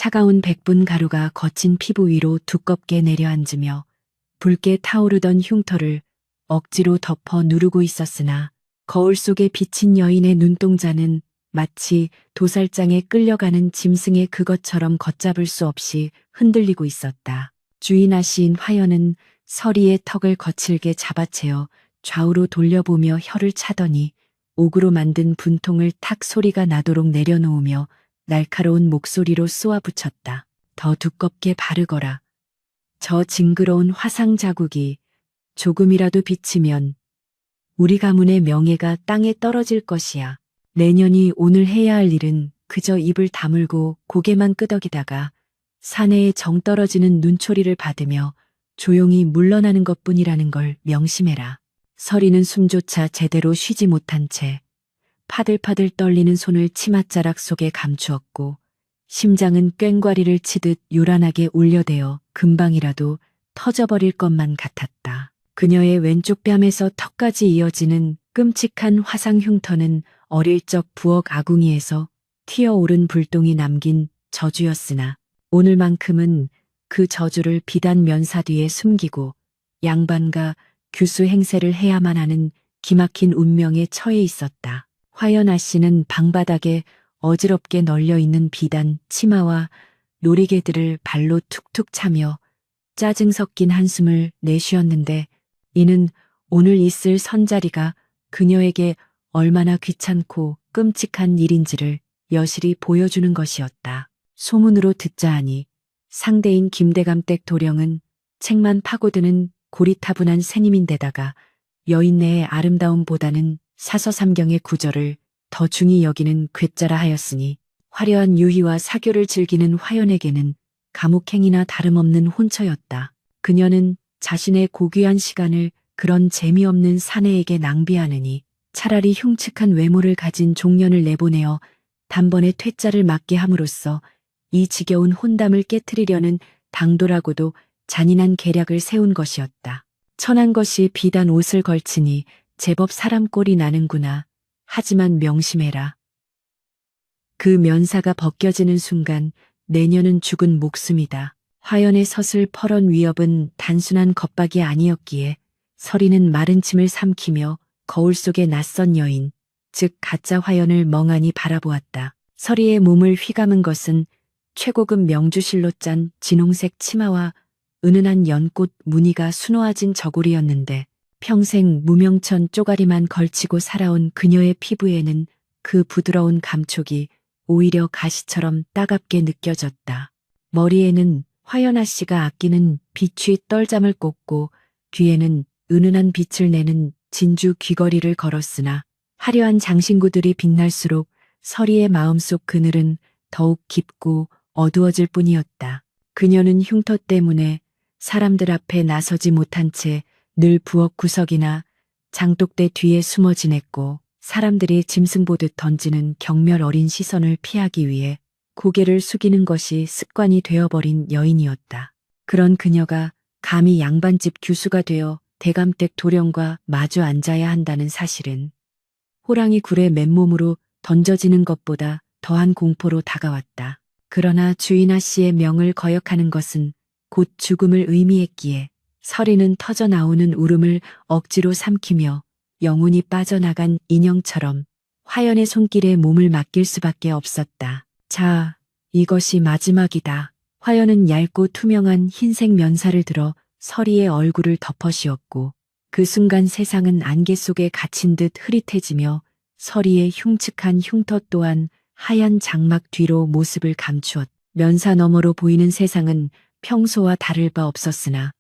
차가운 백분 가루가 거친 피부 위로 두껍게 내려앉으며 붉게 타오르던 흉터를 억지로 덮어 누르고 있었으나 거울 속에 비친 여인의 눈동자는 마치 도살장에 끌려가는 짐승의 그것처럼 걷잡을 수 없이 흔들리고 있었다. 주인아씨인 화연은 서리의 턱을 거칠게 잡아채어 좌우로 돌려보며 혀를 차더니 옥으로 만든 분통을 탁 소리가 나도록 내려놓으며 날카로운 목소리로 쏘아붙였다. 더 두껍게 바르거라. 저 징그러운 화상 자국이 조금이라도 비치면 우리 가문의 명예가 땅에 떨어질 것이야. 내년이 오늘 해야 할 일은 그저 입을 다물고 고개만 끄덕이다가 사내에 정 떨어지는 눈초리를 받으며 조용히 물러나는 것뿐이라는 걸 명심해라. 서리는 숨조차 제대로 쉬지 못한 채 파들파들 떨리는 손을 치맛자락 속에 감추었고 심장은 꽹과리를 치듯 요란하게 울려대어 금방이라도 터져버릴 것만 같았다. 그녀의 왼쪽 뺨에서 턱까지 이어지는 끔찍한 화상 흉터는 어릴 적 부엌 아궁이에서 튀어오른 불똥이 남긴 저주였으나 오늘만큼은 그 저주를 비단 면사 뒤에 숨기고 양반과 규수 행세를 해야만 하는 기막힌 운명에 처해 있었다. 화연아 씨는 방바닥에 어지럽게 널려있는 비단 치마와 놀이개들을 발로 툭툭 차며 짜증 섞인 한숨을 내쉬었는데 이는 오늘 있을 선자리가 그녀에게 얼마나 귀찮고 끔찍한 일인지를 여실히 보여주는 것이었다. 소문으로 듣자 하니 상대인 김대감댁 도령은 책만 파고드는 고리타분한 새님인데다가 여인네의 아름다움보다는 사서삼경의 구절을 더 중히 여기는 괴짜라 하였으니 화려한 유희와 사교를 즐기는 화연에게는 감옥행이나 다름없는 혼처였다. 그녀는 자신의 고귀한 시간을 그런 재미없는 사내에게 낭비하느니 차라리 흉측한 외모를 가진 종년을 내보내어 단번에 퇴짜를 맞게 함으로써 이 지겨운 혼담을 깨트리려는 당돌하고도 잔인한 계략을 세운 것이었다. 천한 것이 비단 옷을 걸치니 제법 사람 꼴이 나는구나. 하지만 명심해라. 그 면사가 벗겨지는 순간 내년은 죽은 목숨이다. 화연의 서슬퍼런 위협은 단순한 겁박이 아니었기에 서리는 마른 침을 삼키며 거울 속의 낯선 여인, 즉 가짜 화연을 멍하니 바라보았다. 서리의 몸을 휘감은 것은 최고급 명주실로 짠 진홍색 치마와 은은한 연꽃 무늬가 수놓아진 저고리였는데 평생 무명천 쪼가리만 걸치고 살아온 그녀의 피부에는 그 부드러운 감촉이 오히려 가시처럼 따갑게 느껴졌다. 머리에는 화연아 씨가 아끼는 비취 떨잠을 꽂고 귀에는 은은한 빛을 내는 진주 귀걸이를 걸었으나 화려한 장신구들이 빛날수록 서리의 마음속 그늘은 더욱 깊고 어두워질 뿐이었다. 그녀는 흉터 때문에 사람들 앞에 나서지 못한 채 늘 부엌 구석이나 장독대 뒤에 숨어 지냈고 사람들이 짐승 보듯 던지는 경멸 어린 시선을 피하기 위해 고개를 숙이는 것이 습관이 되어버린 여인이었다. 그런 그녀가 감히 양반집 규수가 되어 대감댁 도령과 마주 앉아야 한다는 사실은 호랑이 굴에 맨몸으로 던져지는 것보다 더한 공포로 다가왔다. 그러나 주인아 씨의 명을 거역하는 것은 곧 죽음을 의미했기에 서리는 터져나오는 울음을 억지로 삼키며 영혼이 빠져나간 인형처럼 화연의 손길에 몸을 맡길 수밖에 없었다. 자, 이것이 마지막이다. 화연은 얇고 투명한 흰색 면사를 들어 서리의 얼굴을 덮어씌웠고 그 순간 세상은 안개 속에 갇힌 듯 흐릿해지며 서리의 흉측한 흉터 또한 하얀 장막 뒤로 모습을 감추었다. 면사 너머로 보이는 세상은 평소와 다를 바 없었으나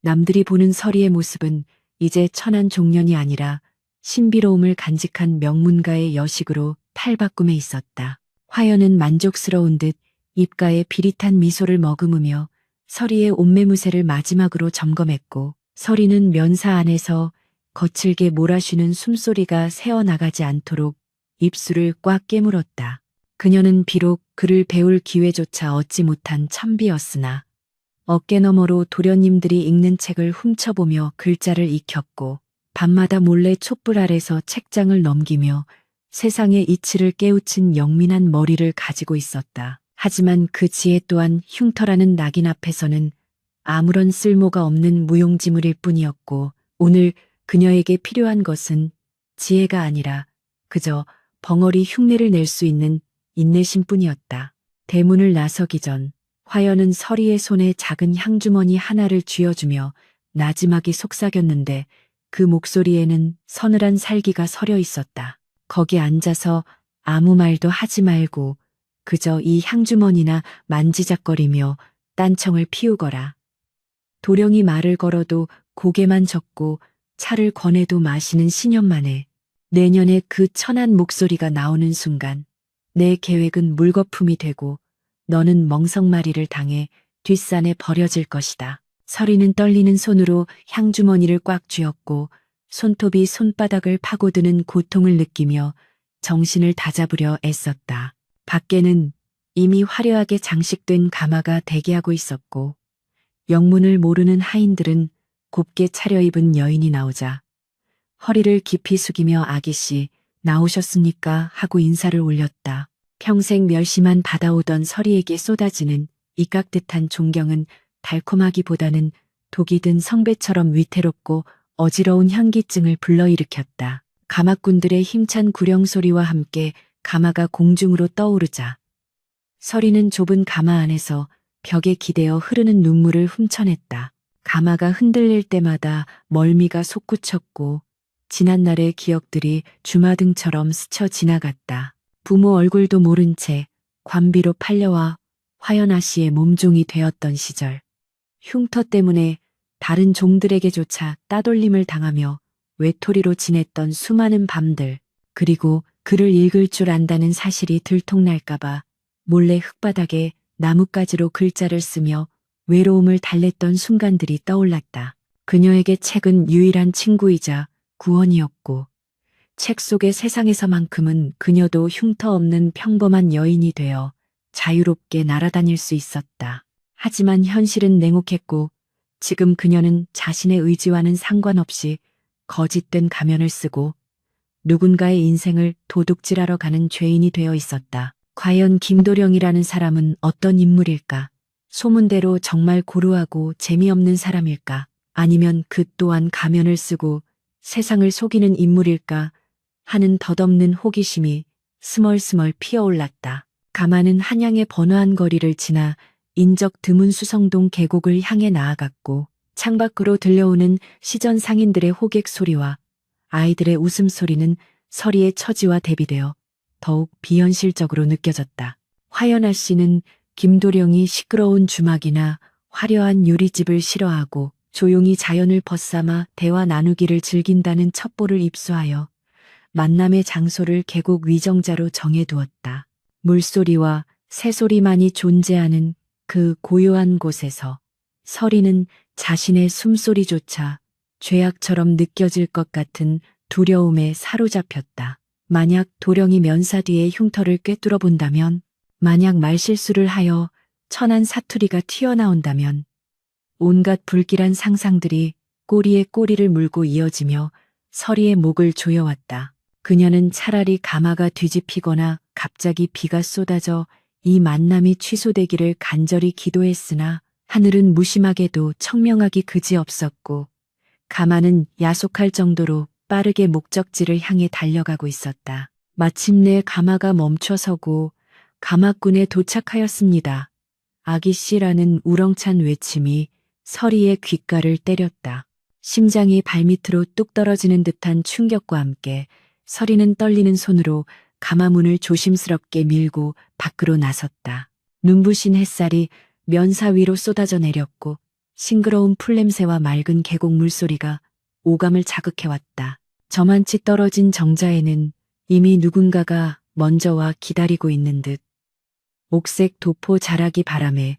남들이 보는 서리의 모습은 이제 천한 종년이 아니라 신비로움을 간직한 명문가의 여식으로 탈바꿈해 있었다. 화연은 만족스러운 듯 입가에 비릿한 미소를 머금으며 서리의 옷매무새를 마지막으로 점검했고 서리는 면사 안에서 거칠게 몰아쉬는 숨소리가 새어나가지 않도록 입술을 꽉 깨물었다. 그녀는 비록 글을 배울 기회조차 얻지 못한 천비였으나 어깨 너머로 도련님들이 읽는 책을 훔쳐보며 글자를 익혔고 밤마다 몰래 촛불 아래서 책장을 넘기며 세상의 이치를 깨우친 영민한 머리를 가지고 있었다. 하지만 그 지혜 또한 흉터라는 낙인 앞에서는 아무런 쓸모가 없는 무용지물일 뿐이었고 오늘 그녀에게 필요한 것은 지혜가 아니라 그저 벙어리 흉내를 낼 수 있는 인내심 뿐이었다. 대문을 나서기 전 화연은 서리의 손에 작은 향주머니 하나를 쥐어주며 나지막이 속삭였는데 그 목소리에는 서늘한 살기가 서려 있었다. 거기 앉아서 아무 말도 하지 말고 그저 이 향주머니나 만지작거리며 딴청을 피우거라. 도령이 말을 걸어도 고개만 젓고 차를 권해도 마시는 신년만에 내년에 그 천한 목소리가 나오는 순간 내 계획은 물거품이 되고 너는 멍석마리를 당해 뒷산에 버려질 것이다. 서리는 떨리는 손으로 향주머니를 꽉 쥐었고 손톱이 손바닥을 파고드는 고통을 느끼며 정신을 다잡으려 애썼다. 밖에는 이미 화려하게 장식된 가마가 대기하고 있었고 영문을 모르는 하인들은 곱게 차려입은 여인이 나오자 허리를 깊이 숙이며 아기씨 나오셨습니까? 하고 인사를 올렸다. 평생 멸시만 받아오던 서리에게 쏟아지는 이깍듯한 존경은 달콤하기보다는 독이 든 성배처럼 위태롭고 어지러운 현기증을 불러일으켰다. 가마꾼들의 힘찬 구령소리와 함께 가마가 공중으로 떠오르자 서리는 좁은 가마 안에서 벽에 기대어 흐르는 눈물을 훔쳐냈다. 가마가 흔들릴 때마다 멀미가 솟구쳤고 지난날의 기억들이 주마등처럼 스쳐 지나갔다. 부모 얼굴도 모른 채 관비로 팔려와 화연아 씨의 몸종이 되었던 시절. 흉터 때문에 다른 종들에게조차 따돌림을 당하며 외톨이로 지냈던 수많은 밤들, 그리고 글을 읽을 줄 안다는 사실이 들통날까봐 몰래 흙바닥에 나뭇가지로 글자를 쓰며 외로움을 달랬던 순간들이 떠올랐다. 그녀에게 책은 유일한 친구이자 구원이었고 책 속의 세상에서만큼은 그녀도 흉터 없는 평범한 여인이 되어 자유롭게 날아다닐 수 있었다. 하지만 현실은 냉혹했고 지금 그녀는 자신의 의지와는 상관없이 거짓된 가면을 쓰고 누군가의 인생을 도둑질하러 가는 죄인이 되어 있었다. 과연 김도령이라는 사람은 어떤 인물일까? 소문대로 정말 고루하고 재미없는 사람일까? 아니면 그 또한 가면을 쓰고 세상을 속이는 인물일까? 하는 덧없는 호기심이 스멀스멀 피어올랐다. 가마는 한양의 번화한 거리를 지나 인적 드문 수성동 계곡을 향해 나아갔고 창밖으로 들려오는 시전 상인들의 호객 소리와 아이들의 웃음소리는 서리의 처지와 대비되어 더욱 비현실적으로 느껴졌다. 화연아 씨는 김도령이 시끄러운 주막이나 화려한 유리집을 싫어하고 조용히 자연을 벗삼아 대화 나누기를 즐긴다는 첩보를 입수하여 만남의 장소를 계곡 위정자로 정해두었다. 물소리와 새소리만이 존재하는 그 고요한 곳에서 서리는 자신의 숨소리조차 죄악처럼 느껴질 것 같은 두려움에 사로잡혔다. 만약 도령이 면사 뒤에 흉터를 꿰뚫어 본다면, 만약 말실수를 하여 천한 사투리가 튀어나온다면, 온갖 불길한 상상들이 꼬리에 꼬리를 물고 이어지며 서리의 목을 조여왔다. 그녀는 차라리 가마가 뒤집히거나 갑자기 비가 쏟아져 이 만남이 취소되기를 간절히 기도했으나 하늘은 무심하게도 청명하기 그지없었고 가마는 야속할 정도로 빠르게 목적지를 향해 달려가고 있었다. 마침내 가마가 멈춰서고 가마꾼에 도착하였습니다. 아기씨라는 우렁찬 외침이 서리의 귓가를 때렸다. 심장이 발밑으로 뚝 떨어지는 듯한 충격과 함께 서리는 떨리는 손으로 가마문을 조심스럽게 밀고 밖으로 나섰다. 눈부신 햇살이 면사 위로 쏟아져 내렸고 싱그러운 풀냄새와 맑은 계곡 물소리가 오감을 자극해왔다. 저만치 떨어진 정자에는 이미 누군가가 먼저 와 기다리고 있는 듯 옥색 도포 자락이 바람에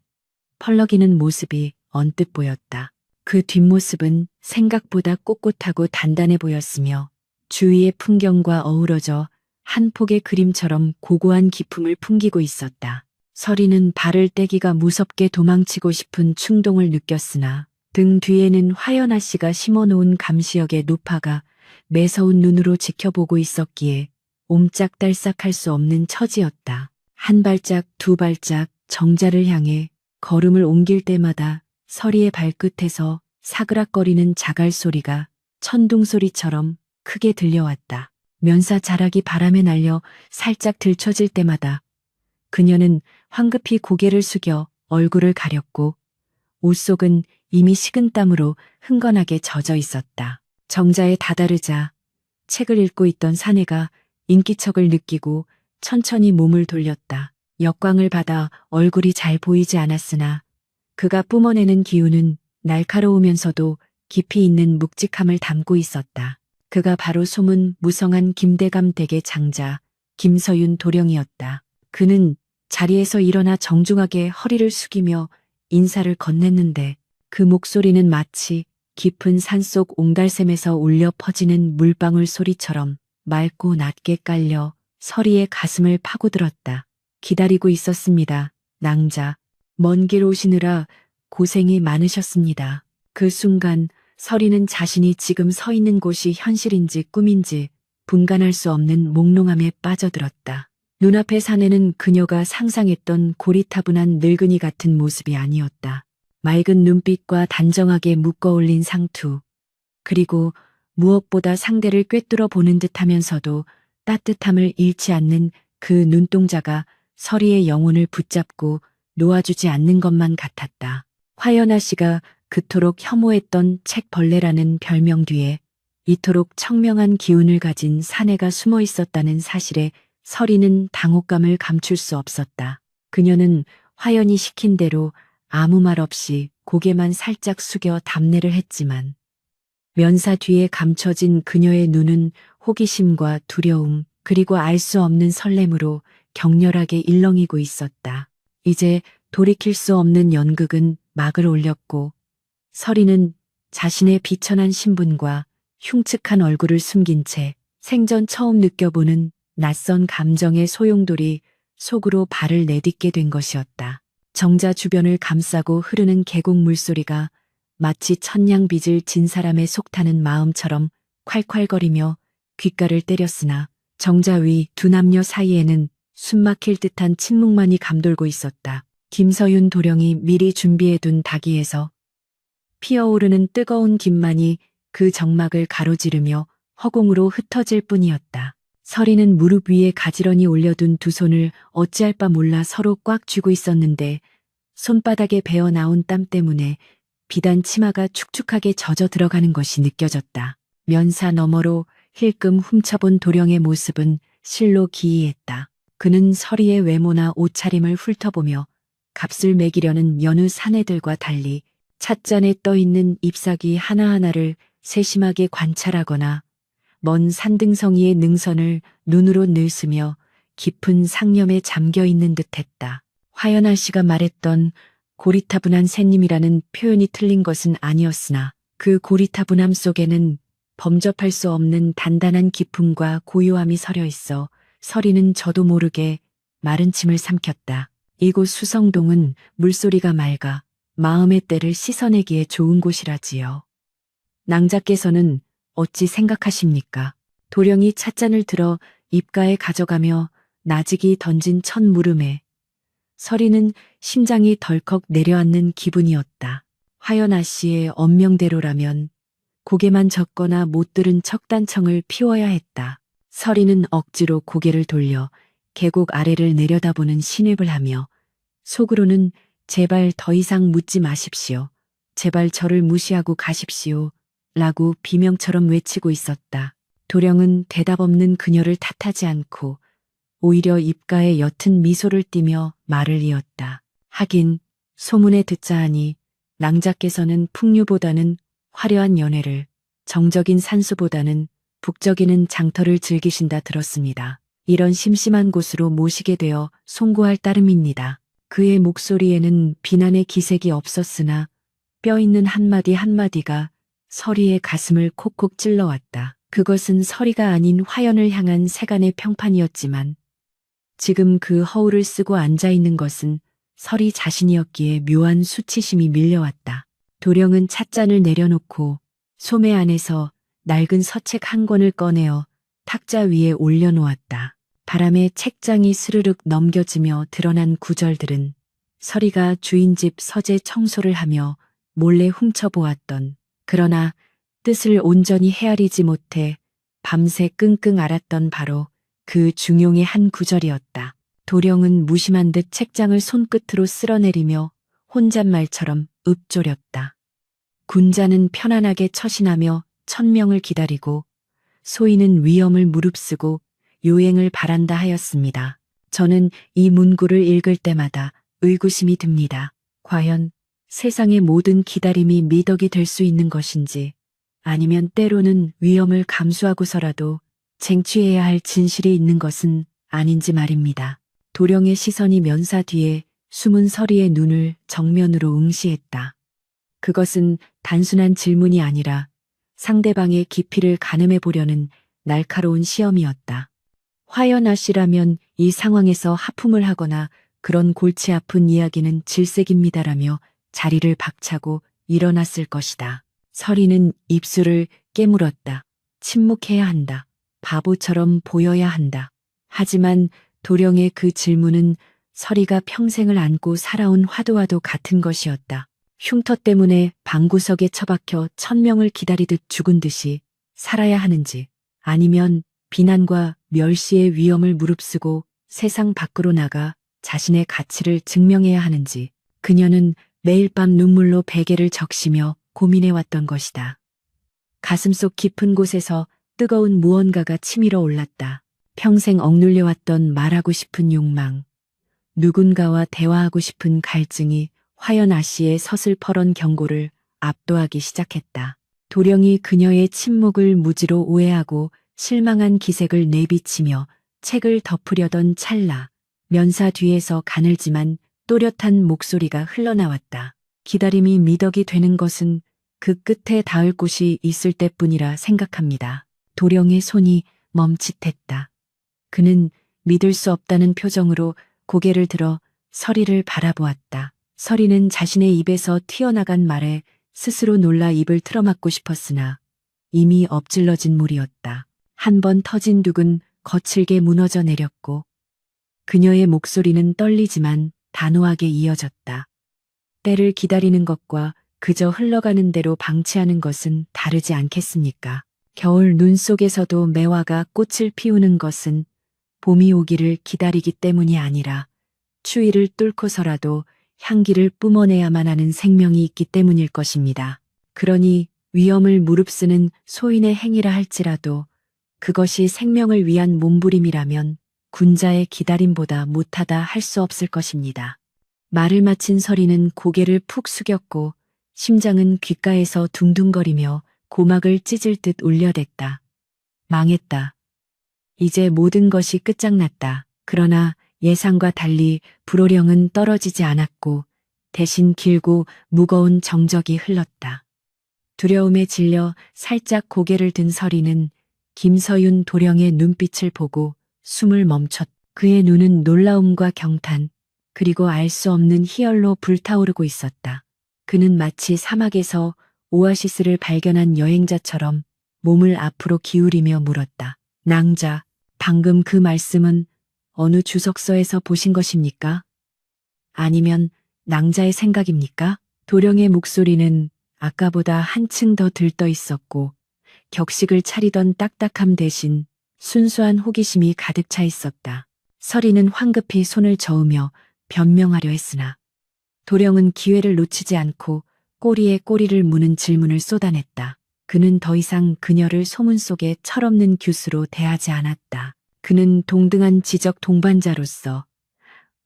펄럭이는 모습이 언뜻 보였다. 그 뒷모습은 생각보다 꼿꼿하고 단단해 보였으며 주위의 풍경과 어우러져 한 폭의 그림처럼 고고한 기품을 풍기고 있었다. 서리는 발을 떼기가 무섭게 도망치고 싶은 충동을 느꼈으나 등 뒤에는 화연아 씨가 심어놓은 감시역의 노파가 매서운 눈으로 지켜보고 있었기에 옴짝달싹할 수 없는 처지였다. 한 발짝 두 발짝 정자를 향해 걸음을 옮길 때마다 서리의 발끝에서 사그락거리는 자갈 소리가 천둥 소리처럼 크게 들려왔다. 면사 자락이 바람에 날려 살짝 들춰질 때마다 그녀는 황급히 고개를 숙여 얼굴을 가렸고 옷 속은 이미 식은 땀으로 흥건하게 젖어 있었다. 정자에 다다르자 책을 읽고 있던 사내가 인기척을 느끼고 천천히 몸을 돌렸다. 역광을 받아 얼굴이 잘 보이지 않았으나 그가 뿜어내는 기운은 날카로우면서도 깊이 있는 묵직함을 담고 있었다. 그가 바로 소문 무성한 김대감 댁의 장자 김서윤 도령이었다. 그는 자리에서 일어나 정중하게 허리를 숙이며 인사를 건넸는데 그 목소리는 마치 깊은 산속 옹달샘에서 울려 퍼지는 물방울 소리처럼 맑고 낮게 깔려 서리의 가슴을 파고들었다. 기다리고 있었습니다. 낭자. 먼 길 오시느라 고생이 많으셨습니다. 그 순간 서리는 자신이 지금 서 있는 곳이 현실인지 꿈인지 분간할 수 없는 몽롱함에 빠져들었다. 눈앞의 사내는 그녀가 상상했던 고리타분한 늙은이 같은 모습이 아니었다. 맑은 눈빛과 단정하게 묶어올린 상투, 그리고 무엇보다 상대를 꿰뚫어 보는 듯하면서도 따뜻함을 잃지 않는 그 눈동자가 서리의 영혼을 붙잡고 놓아주지 않는 것만 같았다. 화연아 씨가 그토록 혐오했던 책벌레라는 별명 뒤에 이토록 청명한 기운을 가진 사내가 숨어 있었다는 사실에 서리는 당혹감을 감출 수 없었다. 그녀는 화연이 시킨 대로 아무 말 없이 고개만 살짝 숙여 답례를 했지만 면사 뒤에 감춰진 그녀의 눈은 호기심과 두려움 그리고 알 수 없는 설렘으로 격렬하게 일렁이고 있었다. 이제 돌이킬 수 없는 연극은 막을 올렸고 서리는 자신의 비천한 신분과 흉측한 얼굴을 숨긴 채 생전 처음 느껴보는 낯선 감정의 소용돌이 속으로 발을 내딛게 된 것이었다. 정자 주변을 감싸고 흐르는 계곡 물소리가 마치 천냥빚을 진 사람의 속타는 마음처럼 콸콸거리며 귓가를 때렸으나 정자 위 두 남녀 사이에는 숨막힐 듯한 침묵만이 감돌고 있었다. 김서윤 도령이 미리 준비해둔 닭이에서 피어오르는 뜨거운 김만이 그 정막을 가로지르며 허공으로 흩어질 뿐이었다. 서리는 무릎 위에 가지런히 올려둔 두 손을 어찌할 바 몰라 서로 꽉 쥐고 있었는데 손바닥에 배어 나온 땀 때문에 비단 치마가 축축하게 젖어 들어가는 것이 느껴졌다. 면사 너머로 힐끔 훔쳐본 도령의 모습은 실로 기이했다. 그는 서리의 외모나 옷차림을 훑어보며 값을 매기려는 여느 사내들과 달리 찻잔에 떠있는 잎사귀 하나하나를 세심하게 관찰하거나 먼 산등성이의 능선을 눈으로 늘으며 깊은 상념에 잠겨 있는 듯했다. 화연아 씨가 말했던 고리타분한 새님이라는 표현이 틀린 것은 아니었으나 그 고리타분함 속에는 범접할 수 없는 단단한 기품과 고요함이 서려 있어 서리는 저도 모르게 마른 침을 삼켰다. 이곳 수성동은 물소리가 맑아 마음의 때를 씻어내기에 좋은 곳이라지요. 낭자께서는 어찌 생각하십니까? 도령이 찻잔을 들어 입가에 가져가며 나직이 던진 첫 물음에 서리는 심장이 덜컥 내려앉는 기분이었다. 화연아 씨의 언명대로라면 고개만 젓거나 못 들은 척단청을 피워야 했다. 서리는 억지로 고개를 돌려 계곡 아래를 내려다보는 신음을 하며 속으로는 제발 더 이상 묻지 마십시오. 제발 저를 무시하고 가십시오. 라고 비명처럼 외치고 있었다. 도령은 대답 없는 그녀를 탓하지 않고 오히려 입가에 옅은 미소를 띠며 말을 이었다. 하긴 소문에 듣자 하니 낭자께서는 풍류보다는 화려한 연회를, 정적인 산수보다는 북적이는 장터를 즐기신다 들었습니다. 이런 심심한 곳으로 모시게 되어 송구할 따름입니다. 그의 목소리에는 비난의 기색이 없었으나 뼈 있는 한마디 한마디가 서리의 가슴을 콕콕 찔러왔다. 그것은 서리가 아닌 화연을 향한 세간의 평판이었지만 지금 그 허울을 쓰고 앉아있는 것은 서리 자신이었기에 묘한 수치심이 밀려왔다. 도령은 찻잔을 내려놓고 소매 안에서 낡은 서책 한 권을 꺼내어 탁자 위에 올려놓았다. 바람에 책장이 스르륵 넘겨지며 드러난 구절들은 서리가 주인집 서재 청소를 하며 몰래 훔쳐보았던, 그러나 뜻을 온전히 헤아리지 못해 밤새 끙끙 앓았던 바로 그 중용의 한 구절이었다. 도령은 무심한 듯 책장을 손끝으로 쓸어내리며 혼잣말처럼 읊조렸다. 군자는 편안하게 처신하며 천명을 기다리고 소인은 위험을 무릅쓰고 요행을 바란다 하였습니다. 저는 이 문구를 읽을 때마다 의구심이 듭니다. 과연 세상의 모든 기다림이 미덕이 될 수 있는 것인지, 아니면 때로는 위험을 감수하고서라도 쟁취해야 할 진실이 있는 것은 아닌지 말입니다. 도령의 시선이 면사 뒤에 숨은 서리의 눈을 정면으로 응시했다. 그것은 단순한 질문이 아니라 상대방의 깊이를 가늠해 보려는 날카로운 시험이었다. 화연아 씨라면 이 상황에서 하품을 하거나 그런 골치 아픈 이야기는 질색입니다라며 자리를 박차고 일어났을 것이다. 서리는 입술을 깨물었다. 침묵해야 한다. 바보처럼 보여야 한다. 하지만 도령의 그 질문은 서리가 평생을 안고 살아온 화두와도 같은 것이었다. 흉터 때문에 방구석에 처박혀 천명을 기다리듯 죽은 듯이 살아야 하는지, 아니면 비난과 멸시의 위험을 무릅쓰고 세상 밖으로 나가 자신의 가치를 증명해야 하는지, 그녀는 매일 밤 눈물로 베개를 적시며 고민해왔던 것이다. 가슴속 깊은 곳에서 뜨거운 무언가가 치밀어 올랐다. 평생 억눌려왔던 말하고 싶은 욕망, 누군가와 대화하고 싶은 갈증이 화연아 씨의 서슬퍼런 경고를 압도하기 시작했다. 도령이 그녀의 침묵을 무지로 오해하고 실망한 기색을 내비치며 책을 덮으려던 찰나, 면사 뒤에서 가늘지만 또렷한 목소리가 흘러나왔다. 기다림이 미덕이 되는 것은 그 끝에 닿을 곳이 있을 때뿐이라 생각합니다. 도령의 손이 멈칫했다. 그는 믿을 수 없다는 표정으로 고개를 들어 서리를 바라보았다. 서리는 자신의 입에서 튀어나간 말에 스스로 놀라 입을 틀어막고 싶었으나 이미 엎질러진 물이었다. 한 번 터진 둑은 거칠게 무너져 내렸고 그녀의 목소리는 떨리지만 단호하게 이어졌다. 때를 기다리는 것과 그저 흘러가는 대로 방치하는 것은 다르지 않겠습니까? 겨울 눈 속에서도 매화가 꽃을 피우는 것은 봄이 오기를 기다리기 때문이 아니라 추위를 뚫고서라도 향기를 뿜어내야만 하는 생명이 있기 때문일 것입니다. 그러니 위험을 무릅쓰는 소인의 행위라 할지라도 그것이 생명을 위한 몸부림이라면 군자의 기다림보다 못하다 할 수 없을 것입니다. 말을 마친 서리는 고개를 푹 숙였고 심장은 귓가에서 둥둥거리며 고막을 찢을 듯 울려댔다. 망했다. 이제 모든 것이 끝장났다. 그러나 예상과 달리 불호령은 떨어지지 않았고 대신 길고 무거운 정적이 흘렀다. 두려움에 질려 살짝 고개를 든 서리는 김서윤 도령의 눈빛을 보고 숨을 멈췄다. 그의 눈은 놀라움과 경탄, 그리고 알 수 없는 희열로 불타오르고 있었다. 그는 마치 사막에서 오아시스를 발견한 여행자처럼 몸을 앞으로 기울이며 물었다. 낭자, 방금 그 말씀은 어느 주석서에서 보신 것입니까? 아니면 낭자의 생각입니까? 도령의 목소리는 아까보다 한층 더 들떠 있었고 격식을 차리던 딱딱함 대신 순수한 호기심이 가득 차 있었다. 서리는 황급히 손을 저으며 변명하려 했으나 도령은 기회를 놓치지 않고 꼬리에 꼬리를 무는 질문을 쏟아냈다. 그는 더 이상 그녀를 소문 속의 철없는 교수로 대하지 않았다. 그는 동등한 지적 동반자로서,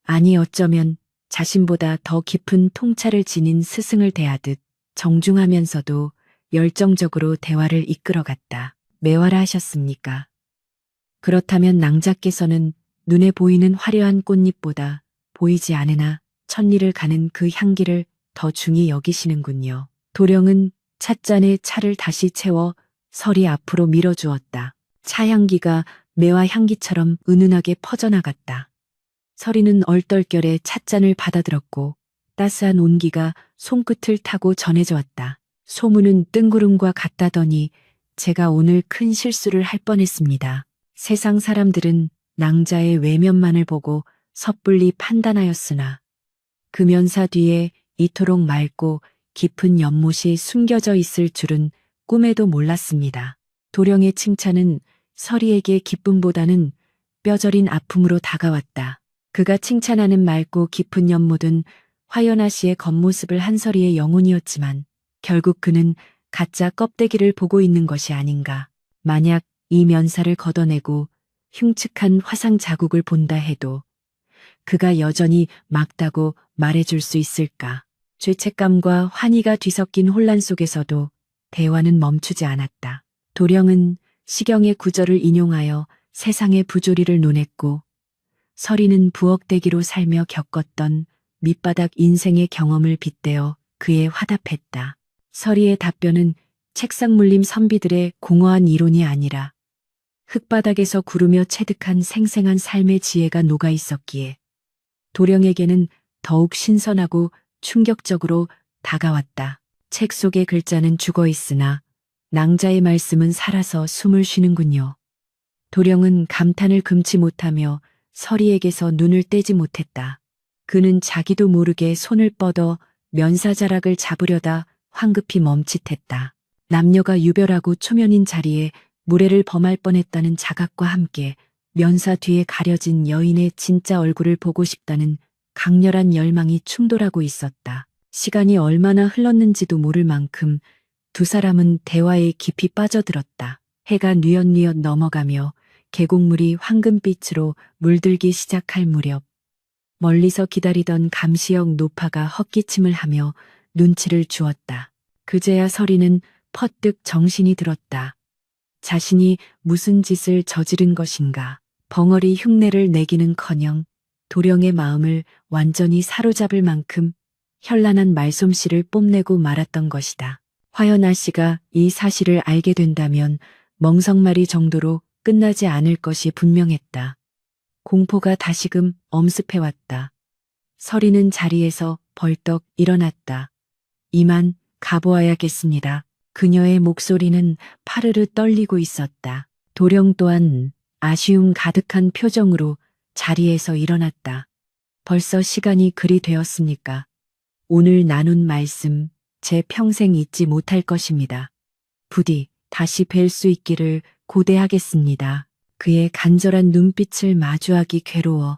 아니 어쩌면 자신보다 더 깊은 통찰을 지닌 스승을 대하듯 정중하면서도 열정적으로 대화를 이끌어갔다. 매화라 하셨습니까? 그렇다면 낭자께서는 눈에 보이는 화려한 꽃잎보다 보이지 않으나 천리를 가는 그 향기를 더 중히 여기시는군요. 도령은 찻잔에 차를 다시 채워 서리 앞으로 밀어주었다. 차 향기가 매화 향기처럼 은은하게 퍼져나갔다. 서리는 얼떨결에 찻잔을 받아들었고 따스한 온기가 손끝을 타고 전해져 왔다. 소문은 뜬구름과 같다더니 제가 오늘 큰 실수를 할 뻔했습니다. 세상 사람들은 낭자의 외면만을 보고 섣불리 판단하였으나 그 면사 뒤에 이토록 맑고 깊은 연못이 숨겨져 있을 줄은 꿈에도 몰랐습니다. 도령의 칭찬은 서리에게 기쁨보다는 뼈저린 아픔으로 다가왔다. 그가 칭찬하는 맑고 깊은 연못은 화연아 씨의 겉모습을 한 서리의 영혼이었지만 결국 그는 가짜 껍데기를 보고 있는 것이 아닌가. 만약 이 면사를 걷어내고 흉측한 화상 자국을 본다 해도 그가 여전히 맑다고 말해줄 수 있을까. 죄책감과 환희가 뒤섞인 혼란 속에서도 대화는 멈추지 않았다. 도령은 시경의 구절을 인용하여 세상의 부조리를 논했고 서리는 부엌대기로 살며 겪었던 밑바닥 인생의 경험을 빗대어 그에 화답했다. 서리의 답변은 책상 물림 선비들의 공허한 이론이 아니라 흙바닥에서 구르며 체득한 생생한 삶의 지혜가 녹아 있었기에 도령에게는 더욱 신선하고 충격적으로 다가왔다. 책 속의 글자는 죽어 있으나 낭자의 말씀은 살아서 숨을 쉬는군요. 도령은 감탄을 금치 못하며 서리에게서 눈을 떼지 못했다. 그는 자기도 모르게 손을 뻗어 면사자락을 잡으려다 황급히 멈칫했다. 남녀가 유별하고 초면인 자리에 무례를 범할 뻔했다는 자각과 함께 면사 뒤에 가려진 여인의 진짜 얼굴을 보고 싶다는 강렬한 열망이 충돌하고 있었다. 시간이 얼마나 흘렀는지도 모를 만큼 두 사람은 대화에 깊이 빠져들었다. 해가 뉘엿뉘엿 넘어가며 계곡물이 황금빛으로 물들기 시작할 무렵 멀리서 기다리던 감시역 노파가 헛기침을 하며 눈치를 주었다. 그제야 서리는 퍼뜩 정신이 들었다. 자신이 무슨 짓을 저지른 것인가. 벙어리 흉내를 내기는커녕 도령의 마음을 완전히 사로잡을 만큼 현란한 말솜씨를 뽐내고 말았던 것이다. 화연아 씨가 이 사실을 알게 된다면 멍석말이 정도로 끝나지 않을 것이 분명했다. 공포가 다시금 엄습해왔다. 서리는 자리에서 벌떡 일어났다. 이만 가보아야겠습니다. 그녀의 목소리는 파르르 떨리고 있었다. 도령 또한 아쉬움 가득한 표정으로 자리에서 일어났다. 벌써 시간이 그리 되었습니까? 오늘 나눈 말씀 제 평생 잊지 못할 것입니다. 부디 다시 뵐 수 있기를 고대하겠습니다. 그의 간절한 눈빛을 마주하기 괴로워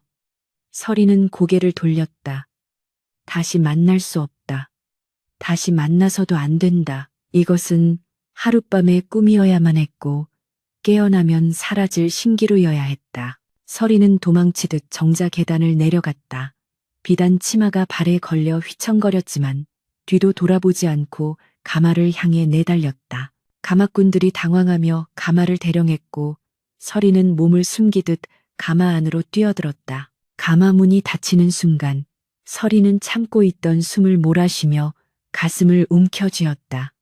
서리는 고개를 돌렸다. 다시 만날 수 없다. 다시 만나서도 안 된다. 이것은 하룻밤의 꿈이어야만 했고 깨어나면 사라질 신기루여야 했다. 서리는 도망치듯 정자 계단을 내려갔다. 비단 치마가 발에 걸려 휘청거렸지만 뒤도 돌아보지 않고 가마를 향해 내달렸다. 가마꾼들이 당황하며 가마를 대령했고 서리는 몸을 숨기듯 가마 안으로 뛰어들었다. 가마 문이 닫히는 순간 서리는 참고 있던 숨을 몰아쉬며 가슴을 움켜쥐었다.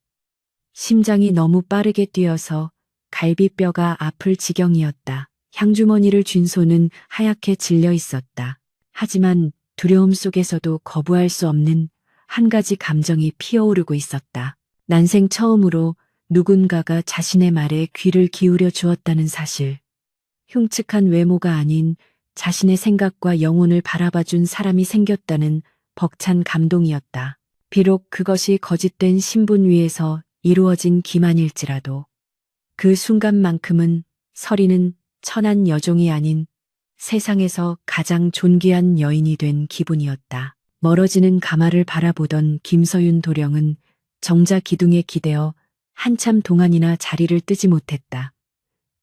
심장이 너무 빠르게 뛰어서 갈비뼈가 아플 지경이었다. 향주머니를 쥔 손은 하얗게 질려 있었다. 하지만 두려움 속에서도 거부할 수 없는 한 가지 감정이 피어오르고 있었다. 난생 처음으로 누군가가 자신의 말에 귀를 기울여 주었다는 사실. 흉측한 외모가 아닌 자신의 생각과 영혼을 바라봐준 사람이 생겼다는 벅찬 감동이었다. 비록 그것이 거짓된 신분 위에서 이루어진 기만일지라도 그 순간만큼은 서리는 천한 여종이 아닌 세상에서 가장 존귀한 여인이 된 기분이었다. 멀어지는 가마를 바라보던 김서윤 도령은 정자 기둥에 기대어 한참 동안이나 자리를 뜨지 못했다.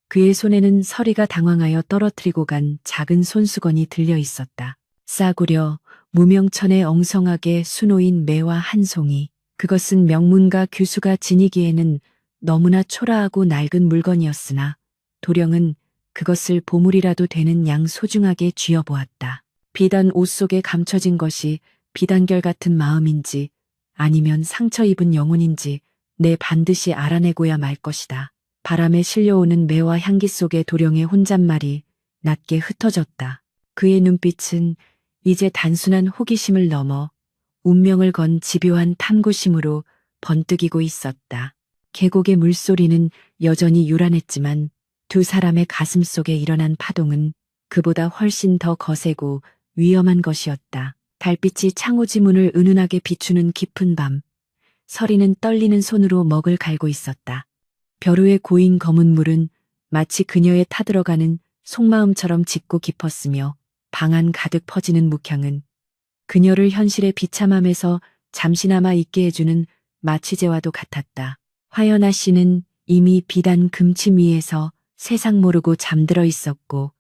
그의 손에는 서리가 당황하여 떨어뜨리고 간 작은 손수건이 들려 있었다. 싸구려 무명천에 엉성하게 수놓인 매화 한 송이. 그것은 명문가 규수가 지니기에는 너무나 초라하고 낡은 물건이었으나 도령은 그것을 보물이라도 되는 양 소중하게 쥐어보았다. 비단 옷 속에 감춰진 것이 비단결 같은 마음인지 아니면 상처 입은 영혼인지 내 반드시 알아내고야 말 것이다. 바람에 실려오는 매화 향기 속에 도령의 혼잣말이 낮게 흩어졌다. 그의 눈빛은 이제 단순한 호기심을 넘어 운명을 건 집요한 탐구심으로 번뜩이고 있었다. 계곡의 물소리는 여전히 요란했지만 두 사람의 가슴 속에 일어난 파동은 그보다 훨씬 더 거세고 위험한 것이었다. 달빛이 창호지문을 은은하게 비추는 깊은 밤. 서리는 떨리는 손으로 먹을 갈고 있었다. 벼루의 고인 검은 물은 마치 그녀의 타들어가는 속마음처럼 짙고 깊었으며 방 안 가득 퍼지는 묵향은 그녀를 현실의 비참함에서 잠시나마 있게 해주는 마취제와도 같았다. 화연아 씨는 이미 비단 금침 위에서 세상 모르고 잠들어 있었고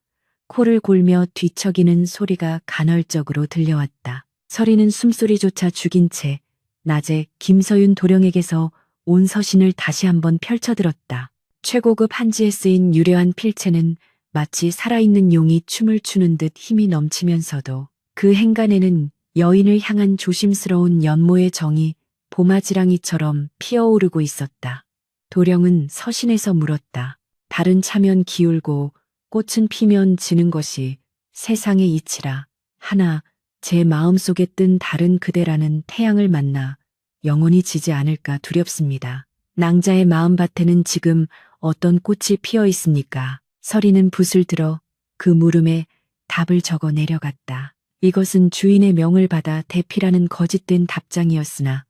코를 골며 뒤척이는 소리가 간헐적으로 들려왔다. 서리는 숨소리조차 죽인 채 낮에 김서윤 도령에게서 온 서신을 다시 한번 펼쳐들었다. 최고급 한지에 쓰인 유려한 필체는 마치 살아있는 용이 춤을 추는 듯 힘이 넘치면서도 그 행간에는 여인을 향한 조심스러운 연모의 정이 봄아지랑이처럼 피어오르고 있었다. 도령은 서신에서 물었다. 달은 차면 기울고 꽃은 피면 지는 것이 세상의 이치라. 하나 제 마음속에 뜬 다른 그대라는 태양을 만나 영원히 지지 않을까 두렵습니다. 낭자의 마음밭에는 지금 어떤 꽃이 피어 있습니까? 서리는 붓을 들어 그 물음에 답을 적어 내려갔다. 이것은 주인의 명을 받아 대피라는 거짓된 답장이었으나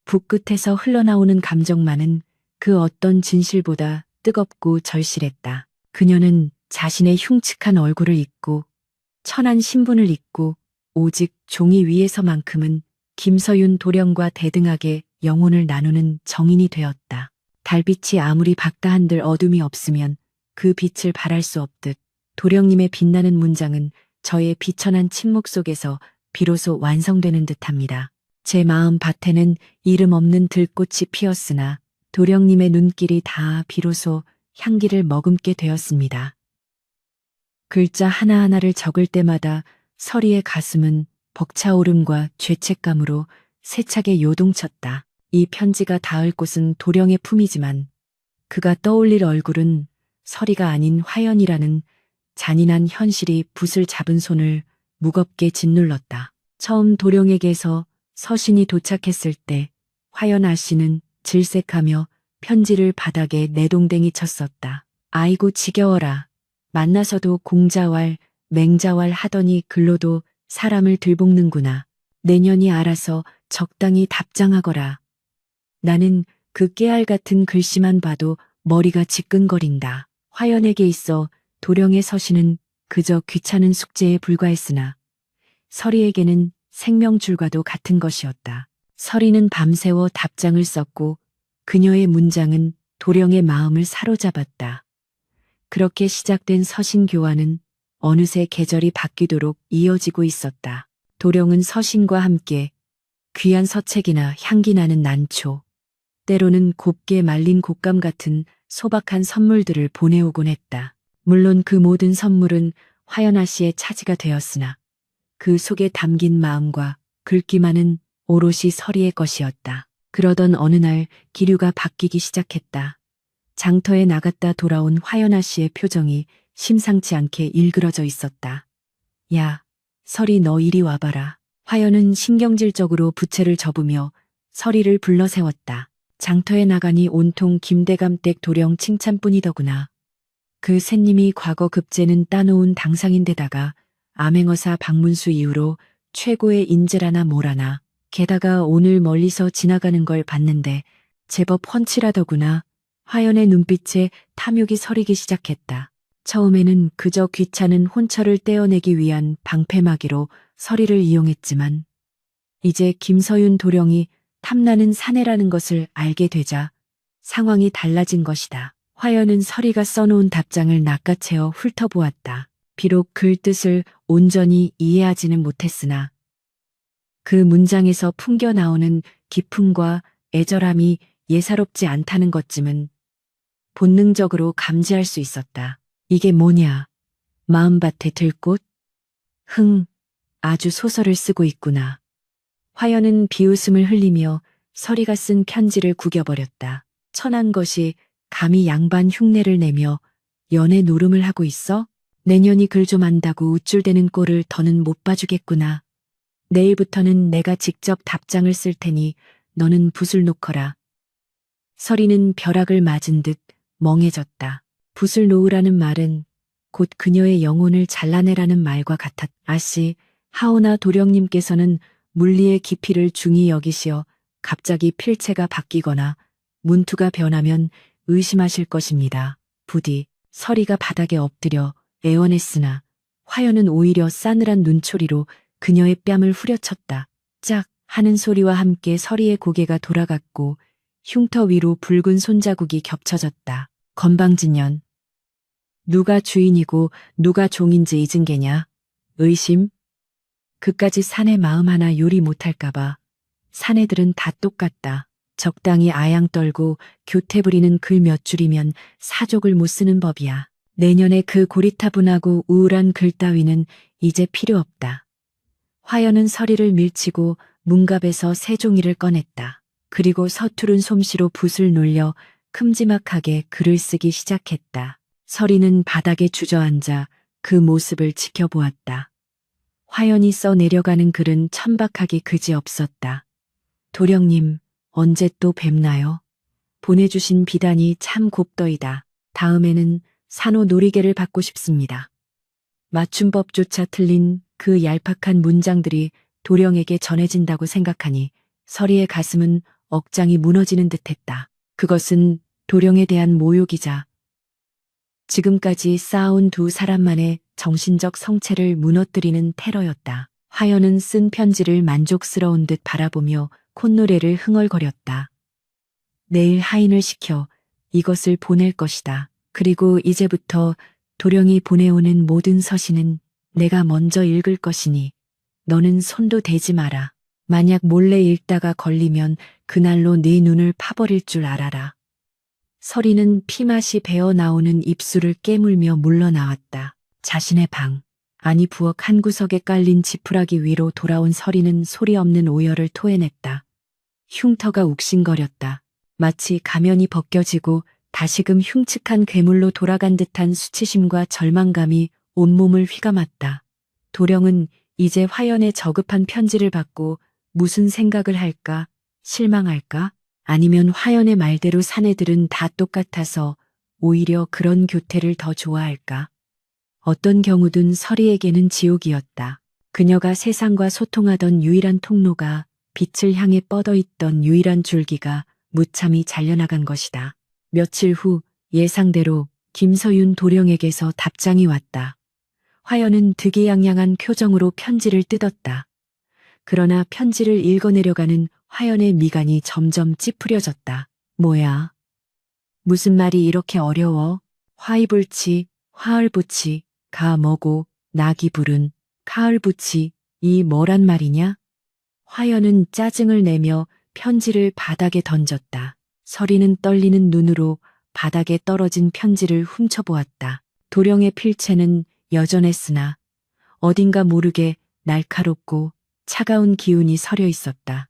붓 끝에서 흘러나오는 감정만은 그 어떤 진실보다 뜨겁고 절실했다. 그녀는 자신의 흉측한 얼굴을 잊고 천한 신분을 잊고 오직 종이 위에서만큼은 김서윤 도령과 대등하게 영혼을 나누는 정인이 되었다. 달빛이 아무리 밝다 한들 어둠이 없으면 그 빛을 발할 수 없듯 도령님의 빛나는 문장은 저의 비천한 침묵 속에서 비로소 완성되는 듯합니다. 제 마음 밭에는 이름 없는 들꽃이 피었으나 도령님의 눈길이 닿아 비로소 향기를 머금게 되었습니다. 글자 하나하나를 적을 때마다 서리의 가슴은 벅차오름과 죄책감으로 세차게 요동쳤다. 이 편지가 닿을 곳은 도령의 품이지만 그가 떠올릴 얼굴은 서리가 아닌 화연이라는 잔인한 현실이 붓을 잡은 손을 무겁게 짓눌렀다. 처음 도령에게서 서신이 도착했을 때 화연아 씨는 질색하며 편지를 바닥에 내동댕이 쳤었다. 아이고 지겨워라. 만나서도 공자왈 맹자왈 하더니 글로도 사람을 들볶는구나. 내년이 알아서 적당히 답장하거라. 나는 그 깨알 같은 글씨만 봐도 머리가 지끈거린다. 화연에게 있어 도령의 서신은 그저 귀찮은 숙제에 불과했으나 서리에게는 생명줄과도 같은 것이었다. 서리는 밤새워 답장을 썼고 그녀의 문장은 도령의 마음을 사로잡았다. 그렇게 시작된 서신 교환은 어느새 계절이 바뀌도록 이어지고 있었다. 도령은 서신과 함께 귀한 서책이나 향기 나는 난초, 때로는 곱게 말린 곶감 같은 소박한 선물들을 보내오곤 했다. 물론 그 모든 선물은 화연아 씨의 차지가 되었으나 그 속에 담긴 마음과 글귀만은 오롯이 서리의 것이었다. 그러던 어느 날 기류가 바뀌기 시작했다. 장터에 나갔다 돌아온 화연아 씨의 표정이 심상치 않게 일그러져 있었다. 야, 서리 너 이리 와봐라. 화연은 신경질적으로 부채를 접으며 서리를 불러 세웠다. 장터에 나가니 온통 김대감댁 도령 칭찬뿐이더구나. 그 샌님이 과거 급제는 따놓은 당상인데다가 암행어사 박문수 이후로 최고의 인재라나 뭐라나. 게다가 오늘 멀리서 지나가는 걸 봤는데 제법 훤칠하더구나. 화연의 눈빛에 탐욕이 서리기 시작했다. 처음에는 그저 귀찮은 혼처를 떼어내기 위한 방패막이로 서리를 이용했지만 이제 김서윤 도령이 탐나는 사내라는 것을 알게 되자 상황이 달라진 것이다. 화연은 서리가 써놓은 답장을 낚아채어 훑어보았다. 비록 글 뜻을 온전히 이해하지는 못했으나 그 문장에서 풍겨나오는 기품과 애절함이 예사롭지 않다는 것쯤은 본능적으로 감지할 수 있었다. 이게 뭐냐? 마음밭에 들꽃? 아주 소설을 쓰고 있구나. 화연은 비웃음을 흘리며 서리가 쓴 편지를 구겨버렸다. 천한 것이 감히 양반 흉내를 내며 연애 노름을 하고 있어? 내년이 글 좀 안다고 우쭐대는 꼴을 더는 못 봐주겠구나. 내일부터는 내가 직접 답장을 쓸 테니 너는 붓을 놓거라. 서리는 벼락을 맞은 듯 멍해졌다. 붓을 놓으라는 말은 곧 그녀의 영혼을 잘라내라는 말과 같았다. 아씨, 하오나 도령님께서는 물리의 깊이를 중히 여기시어 갑자기 필체가 바뀌거나 문투가 변하면 의심하실 것입니다. 부디 서리가 바닥에 엎드려 애원했으나 화연은 오히려 싸늘한 눈초리로 그녀의 뺨을 후려쳤다. 짝 하는 소리와 함께 서리의 고개가 돌아갔고 흉터 위로 붉은 손자국이 겹쳐졌다. 건방진년. 누가 주인이고 누가 종인지 잊은 게냐? 의심? 그까지 사내 마음 하나 요리 못할까봐. 사내들은 다 똑같다. 적당히 아양 떨고 교태 부리는 글 몇 줄이면 사족을 못 쓰는 법이야. 내년에 그 고리타분하고 우울한 글 따위는 이제 필요 없다. 화연은 서리를 밀치고 문갑에서 새 종이를 꺼냈다. 그리고 서투른 솜씨로 붓을 놀려 큼지막하게 글을 쓰기 시작했다. 서리는 바닥에 주저앉아 그 모습을 지켜보았다. 화연이 써 내려가는 글은 천박하기 그지없었다. 도령님, 언제 또 뵙나요? 보내주신 비단이 참 곱더이다. 다음에는 산호 놀이개를 받고 싶습니다. 맞춤법조차 틀린 그 얄팍한 문장들이 도령에게 전해진다고 생각하니 서리의 가슴은 억장이 무너지는 듯했다. 그것은 도령에 대한 모욕이자 지금까지 쌓아온 두 사람만의 정신적 성체를 무너뜨리는 테러였다. 화연은 쓴 편지를 만족스러운 듯 바라보며 콧노래를 흥얼거렸다. 내일 하인을 시켜 이것을 보낼 것이다. 그리고 이제부터 도령이 보내오는 모든 서신은 내가 먼저 읽을 것이니 너는 손도 대지 마라. 만약 몰래 읽다가 걸리면 그날로 네 눈을 파버릴 줄 알아라. 서리는 피맛이 배어 나오는 입술을 깨물며 물러나왔다. 자신의 방, 아니 부엌 한 구석에 깔린 지푸라기 위로 돌아온 서리는 소리 없는 오열을 토해냈다. 흉터가 욱신거렸다. 마치 가면이 벗겨지고 다시금 흉측한 괴물로 돌아간 듯한 수치심과 절망감이 온몸을 휘감았다. 도령은 이제 화연의 저급한 편지를 받고 무슨 생각을 할까? 실망할까? 아니면 화연의 말대로 사내들은 다 똑같아서 오히려 그런 교태를 더 좋아할까? 어떤 경우든 서리에게는 지옥이었다. 그녀가 세상과 소통하던 유일한 통로가 빛을 향해 뻗어있던 유일한 줄기가 무참히 잘려나간 것이다. 며칠 후 예상대로 김서윤 도령에게서 답장이 왔다. 화연은 득이양양한 표정으로 편지를 뜯었다. 그러나 편지를 읽어내려가는 화연의 미간이 점점 찌푸려졌다. 뭐야? 무슨 말이 이렇게 어려워? 화이불치, 화을부치, 가 뭐고, 나기 부른, 카을부치, 이 뭐란 말이냐? 화연은 짜증을 내며 편지를 바닥에 던졌다. 서리는 떨리는 눈으로 바닥에 떨어진 편지를 훔쳐보았다. 도령의 필체는 여전했으나 어딘가 모르게 날카롭고 차가운 기운이 서려 있었다.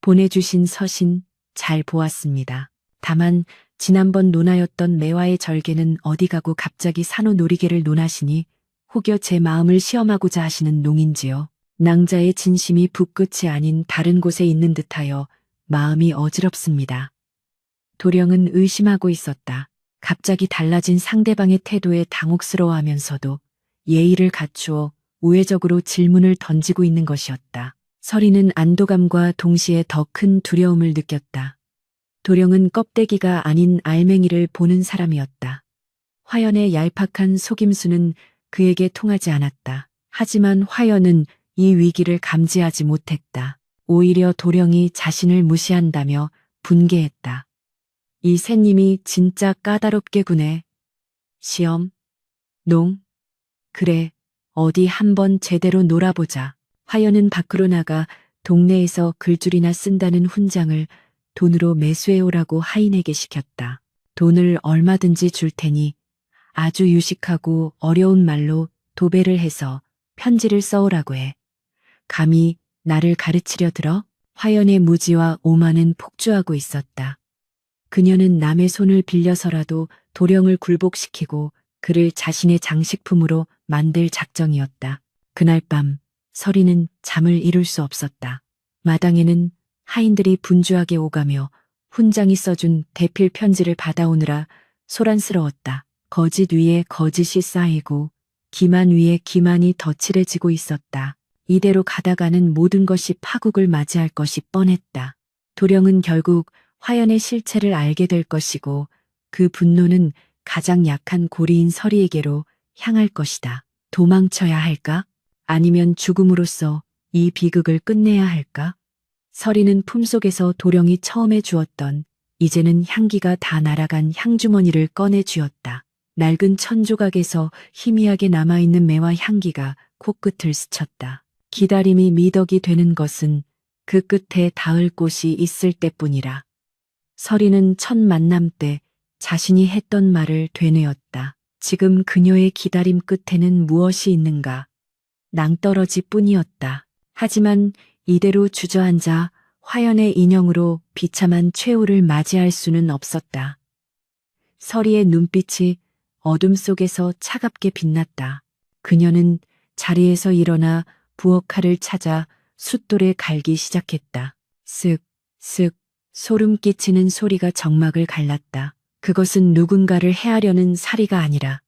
보내주신 서신 잘 보았습니다. 다만 지난번 논하였던 매화의 절개는 어디 가고 갑자기 산호 놀이개를 논하시니 혹여 제 마음을 시험하고자 하시는 농인지요. 낭자의 진심이 붓끝이 아닌 다른 곳에 있는 듯하여 마음이 어지럽습니다. 도령은 의심하고 있었다. 갑자기 달라진 상대방의 태도에 당혹스러워하면서도 예의를 갖추어 우회적으로 질문을 던지고 있는 것이었다. 서리는 안도감과 동시에 더 큰 두려움을 느꼈다. 도령은 껍데기가 아닌 알맹이를 보는 사람이었다. 화연의 얄팍한 속임수는 그에게 통하지 않았다. 하지만 화연은 이 위기를 감지하지 못했다. 오히려 도령이 자신을 무시한다며 분개했다. 이 새님이 진짜 까다롭게 구네. 시험? 농? 그래, 어디 한번 제대로 놀아보자. 화연은 밖으로 나가 동네에서 글줄이나 쓴다는 훈장을 돈으로 매수해오라고 하인에게 시켰다. 돈을 얼마든지 줄 테니 아주 유식하고 어려운 말로 도배를 해서 편지를 써오라고 해. 감히 나를 가르치려 들어? 화연의 무지와 오만은 폭주하고 있었다. 그녀는 남의 손을 빌려서라도 도령을 굴복시키고 그를 자신의 장식품으로 만들 작정이었다. 그날 밤 서리는 잠을 이룰 수 없었다. 마당에는 하인들이 분주하게 오가며 훈장이 써준 대필 편지를 받아오느라 소란스러웠다. 거짓 위에 거짓이 쌓이고 기만 위에 기만이 덧칠해지고 있었다. 이대로 가다가는 모든 것이 파국을 맞이할 것이 뻔했다. 도령은 결국 화연의 실체를 알게 될 것이고 그 분노는 가장 약한 고리인 서리에게로 향할 것이다. 도망쳐야 할까? 아니면 죽음으로써 이 비극을 끝내야 할까? 서리는 품속에서 도령이 처음에 주었던 이제는 향기가 다 날아간 향주머니를 꺼내 쥐었다. 낡은 천조각에서 희미하게 남아있는 매와 향기가 코끝을 스쳤다. 기다림이 미덕이 되는 것은 그 끝에 닿을 곳이 있을 때뿐이라. 서리는 첫 만남 때 자신이 했던 말을 되뇌었다. 지금 그녀의 기다림 끝에는 무엇이 있는가? 낭떠러지 뿐이었다. 하지만 이대로 주저앉아 화연의 인형으로 비참한 최후를 맞이할 수는 없었다. 서리의 눈빛이 어둠 속에서 차갑게 빛났다. 그녀는 자리에서 일어나 부엌칼을 찾아 숫돌에 갈기 시작했다. 쓱, 쓱, 소름 끼치는 소리가 정막을 갈랐다. 그것은 누군가를 해하려는 사리가 아니라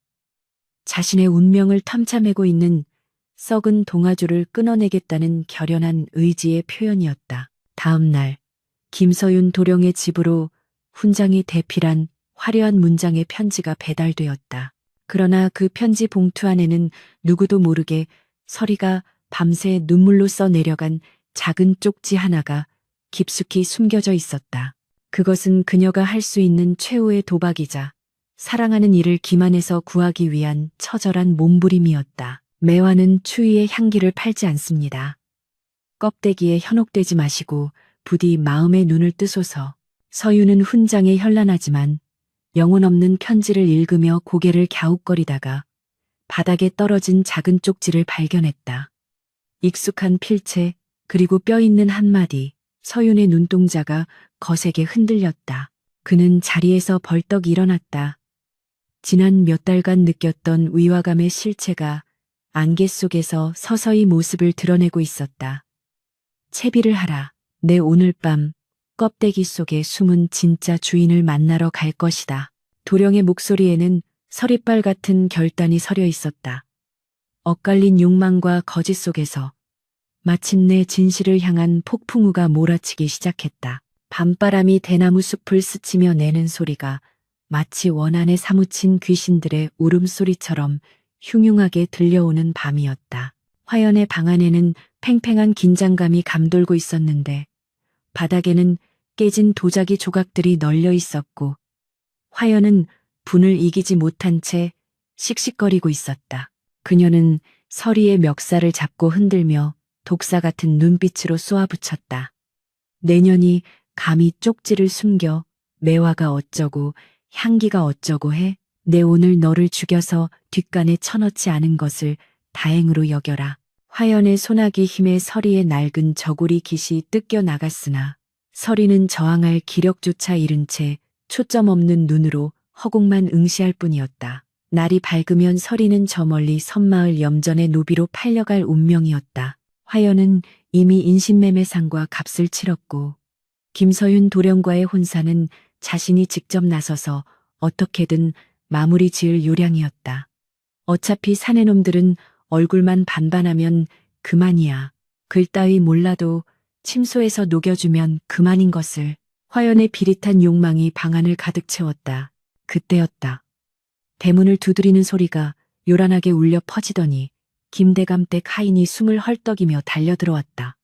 자신의 운명을 탐참하고 있는 썩은 동아줄을 끊어내겠다는 결연한 의지의 표현이었다. 다음 날, 김서윤 도령의 집으로 훈장이 대필한 화려한 문장의 편지가 배달되었다. 그러나 그 편지 봉투 안에는 누구도 모르게 서리가 밤새 눈물로 써내려간 작은 쪽지 하나가 깊숙이 숨겨져 있었다. 그것은 그녀가 할 수 있는 최후의 도박이자 사랑하는 이를 기만해서 구하기 위한 처절한 몸부림이었다. 매화는 추위의 향기를 팔지 않습니다. 껍데기에 현혹되지 마시고 부디 마음의 눈을 뜨소서. 서유는 훈장에 현란하지만 영혼 없는 편지를 읽으며 고개를 갸웃거리다가 바닥에 떨어진 작은 쪽지를 발견했다. 익숙한 필체 그리고 뼈 있는 한마디. 서윤의 눈동자가 거세게 흔들렸다. 그는 자리에서 벌떡 일어났다. 지난 몇 달간 느꼈던 위화감의 실체가 안개 속에서 서서히 모습을 드러내고 있었다. 채비를 하라. 내 오늘 밤 껍데기 속에 숨은 진짜 주인을 만나러 갈 것이다. 도령의 목소리에는 서리빨 같은 결단이 서려 있었다. 엇갈린 욕망과 거짓 속에서 마침내 진실을 향한 폭풍우가 몰아치기 시작했다. 밤바람이 대나무 숲을 스치며 내는 소리가 마치 원한에 사무친 귀신들의 울음소리처럼 흉흉하게 들려오는 밤이었다. 화연의 방 안에는 팽팽한 긴장감이 감돌고 있었는데 바닥에는 깨진 도자기 조각들이 널려 있었고 화연은 분을 이기지 못한 채 씩씩거리고 있었다. 그녀는 서리의 멱살을 잡고 흔들며 독사 같은 눈빛으로 쏘아붙였다. 내년이 감히 쪽지를 숨겨 매화가 어쩌고 향기가 어쩌고 해? 내 오늘 너를 죽여서 뒷간에 쳐넣지 않은 것을 다행으로 여겨라. 화연의 소나기 힘에 서리의 낡은 저고리 깃이 뜯겨 나갔으나 서리는 저항할 기력조차 잃은 채 초점 없는 눈으로 허공만 응시할 뿐이었다. 날이 밝으면 서리는 저 멀리 섬마을 염전의 노비로 팔려갈 운명이었다. 화연은 이미 인신매매상과 값을 치렀고 김서윤 도령과의 혼사는 자신이 직접 나서서 어떻게든 마무리 지을 요량이었다. 어차피 사내놈들은 얼굴만 반반하면 그만이야. 글 따위 몰라도 침소에서 녹여주면 그만인 것을. 화연의 비릿한 욕망이 방 안을 가득 채웠다. 그때였다. 대문을 두드리는 소리가 요란하게 울려 퍼지더니 김대감 댁 하인이 숨을 헐떡이며 달려들어왔다.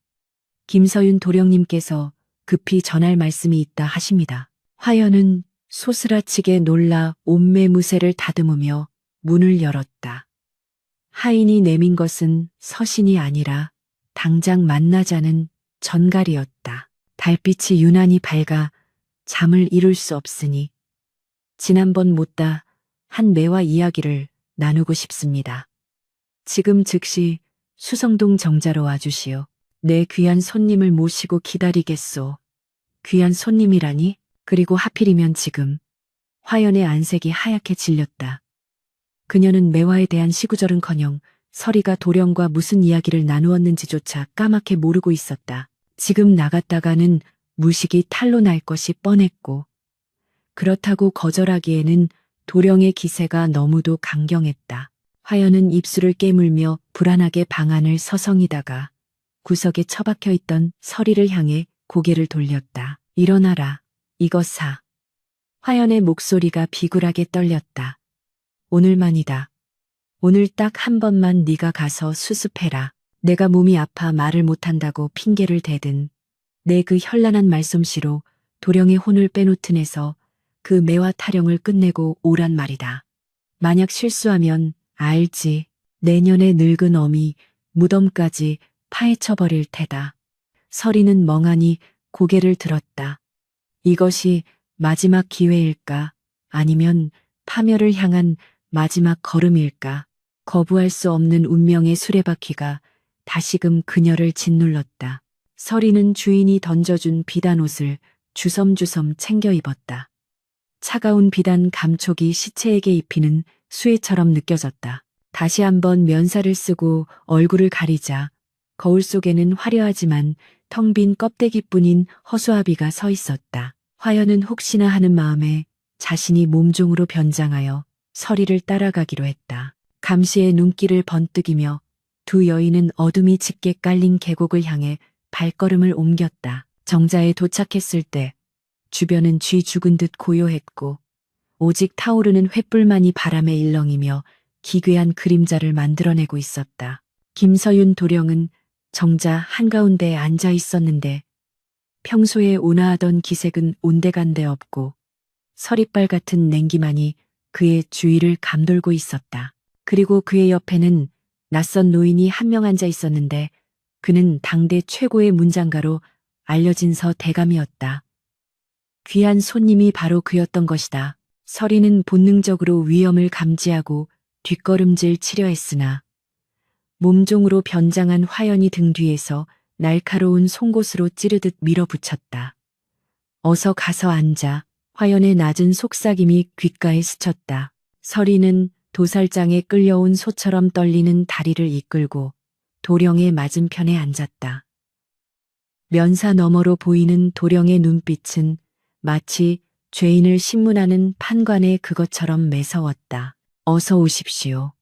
김서윤 도령님께서 급히 전할 말씀이 있다 하십니다. 화연은 소스라치게 놀라 옷매무새를 다듬으며 문을 열었다. 하인이 내민 것은 서신이 아니라 당장 만나자는 전갈이었다. 달빛이 유난히 밝아 잠을 이룰 수 없으니 지난번 못다 한 매화 이야기를 나누고 싶습니다. 지금 즉시 수성동 정자로 와주시오. 내 귀한 손님을 모시고 기다리겠소. 귀한 손님이라니? 그리고 하필이면 지금. 화연의 안색이 하얗게 질렸다. 그녀는 매화에 대한 시구절은커녕 서리가 도령과 무슨 이야기를 나누었는지조차 까맣게 모르고 있었다. 지금 나갔다가는 무식이 탈로 날 것이 뻔했고 그렇다고 거절하기에는 도령의 기세가 너무도 강경했다. 화연은 입술을 깨물며 불안하게 방 안을 서성이다가 구석에 처박혀 있던 서리를 향해 고개를 돌렸다. 일어나라. 이것 사. 화연의 목소리가 비굴하게 떨렸다. 오늘만이다. 오늘 딱 한 번만 네가 가서 수습해라. 내가 몸이 아파 말을 못한다고 핑계를 대든 내 그 현란한 말솜씨로 도령의 혼을 빼놓든 해서 그 매와 타령을 끝내고 오란 말이다. 만약 실수하면 알지. 내년에 늙은 어미 무덤까지 파헤쳐버릴 테다. 서리는 멍하니 고개를 들었다. 이것이 마지막 기회일까? 아니면 파멸을 향한 마지막 걸음일까? 거부할 수 없는 운명의 수레바퀴가 다시금 그녀를 짓눌렀다. 서리는 주인이 던져준 비단 옷을 주섬주섬 챙겨 입었다. 차가운 비단 감촉이 시체에게 입히는 수혜처럼 느껴졌다. 다시 한번 면사를 쓰고 얼굴을 가리자 거울 속에는 화려하지만 텅 빈 껍데기뿐인 허수아비가 서 있었다. 화연은 혹시나 하는 마음에 자신이 몸종으로 변장하여 서리를 따라가기로 했다. 감시의 눈길을 번뜩이며 두 여인은 어둠이 짙게 깔린 계곡을 향해 발걸음을 옮겼다. 정자에 도착했을 때 주변은 쥐 죽은 듯 고요했고 오직 타오르는 횃불만이 바람에 일렁이며 기괴한 그림자를 만들어내고 있었다. 김서윤 도령은 정자 한가운데에 앉아 있었는데 평소에 온화하던 기색은 온데간데 없고 서리빨 같은 냉기만이 그의 주위를 감돌고 있었다. 그리고 그의 옆에는 낯선 노인이 한 명 앉아 있었는데 그는 당대 최고의 문장가로 알려진 서대감이었다. 귀한 손님이 바로 그였던 것이다. 서리는 본능적으로 위험을 감지하고 뒷걸음질 치려 했으나 몸종으로 변장한 화연이 등 뒤에서 날카로운 송곳으로 찌르듯 밀어붙였다. 어서 가서 앉아. 화연의 낮은 속삭임이 귓가에 스쳤다. 서리는 도살장에 끌려온 소처럼 떨리는 다리를 이끌고 도령의 맞은편에 앉았다. 면사 너머로 보이는 도령의 눈빛은 마치 죄인을 신문하는 판관의 그것처럼 매서웠다. 어서 오십시오.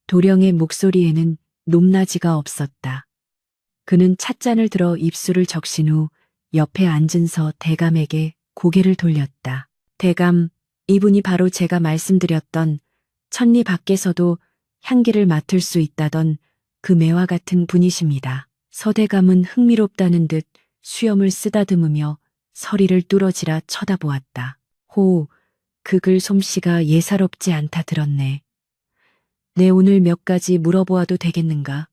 도령의 목소리에는 높낮이가 없었다. 그는 찻잔을 들어 입술을 적신 후 옆에 앉은 서 대감에게 고개를 돌렸다. 대감, 이분이 바로 제가 말씀드렸던 천리 밖에서도 향기를 맡을 수 있다던 그 매와 같은 분이십니다. 서대감은 흥미롭다는 듯 수염을 쓰다듬으며 서리를 뚫어지라 쳐다보았다. 호, 그 글 솜씨가 예사롭지 않다 들었네. 내 오늘 몇 가지 물어보아도 되겠는가?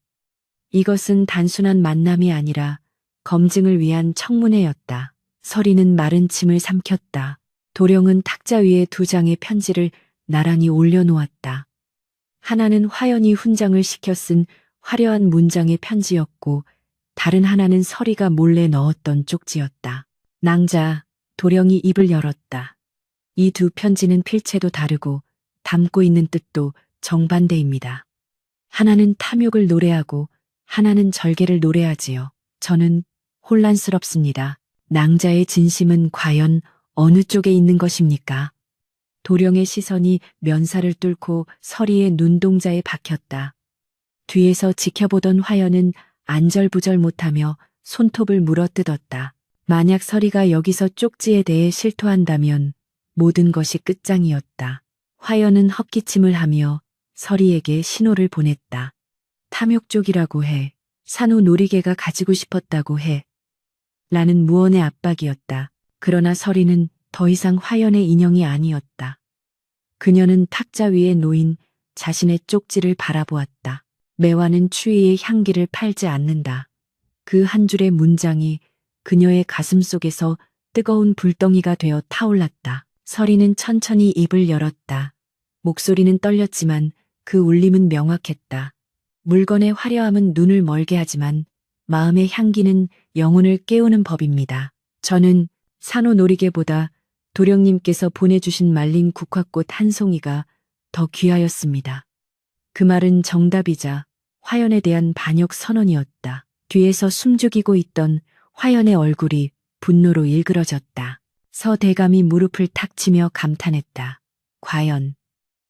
이것은 단순한 만남이 아니라 검증을 위한 청문회였다. 서리는 마른 침을 삼켰다. 도령은 탁자 위에 두 장의 편지를 나란히 올려놓았다. 하나는 화연이 훈장을 시켜 쓴 화려한 문장의 편지였고 다른 하나는 서리가 몰래 넣었던 쪽지였다. 낭자, 도령이 입을 열었다. 이 두 편지는 필체도 다르고 담고 있는 뜻도 정반대입니다. 하나는 탐욕을 노래하고 하나는 절개를 노래하지요. 저는 혼란스럽습니다. 낭자의 진심은 과연 어느 쪽에 있는 것입니까? 도령의 시선이 면사를 뚫고 서리의 눈동자에 박혔다. 뒤에서 지켜보던 화연은 안절부절 못하며 손톱을 물어뜯었다. 만약 서리가 여기서 쪽지에 대해 실토한다면 모든 것이 끝장이었다. 화연은 헛기침을 하며 서리에게 신호를 보냈다. 탐욕 쪽이라고 해. 산후 놀이개가 가지고 싶었다고 해. 라는 무언의 압박이었다. 그러나 서리는 더 이상 화연의 인형이 아니었다. 그녀는 탁자 위에 놓인 자신의 쪽지를 바라보았다. 매화는 추위의 향기를 팔지 않는다. 그 한 줄의 문장이 그녀의 가슴 속에서 뜨거운 불덩이가 되어 타올랐다. 서리는 천천히 입을 열었다. 목소리는 떨렸지만 그 울림은 명확했다. 물건의 화려함은 눈을 멀게 하지만 마음의 향기는 영혼을 깨우는 법입니다. 저는 산후놀이개보다 도령님께서 보내주신 말린 국화꽃 한 송이가 더 귀하였습니다. 그 말은 정답이자 화연에 대한 반역 선언이었다. 뒤에서 숨죽이고 있던 화연의 얼굴이 분노로 일그러졌다. 서 대감이 무릎을 탁 치며 감탄했다. 과연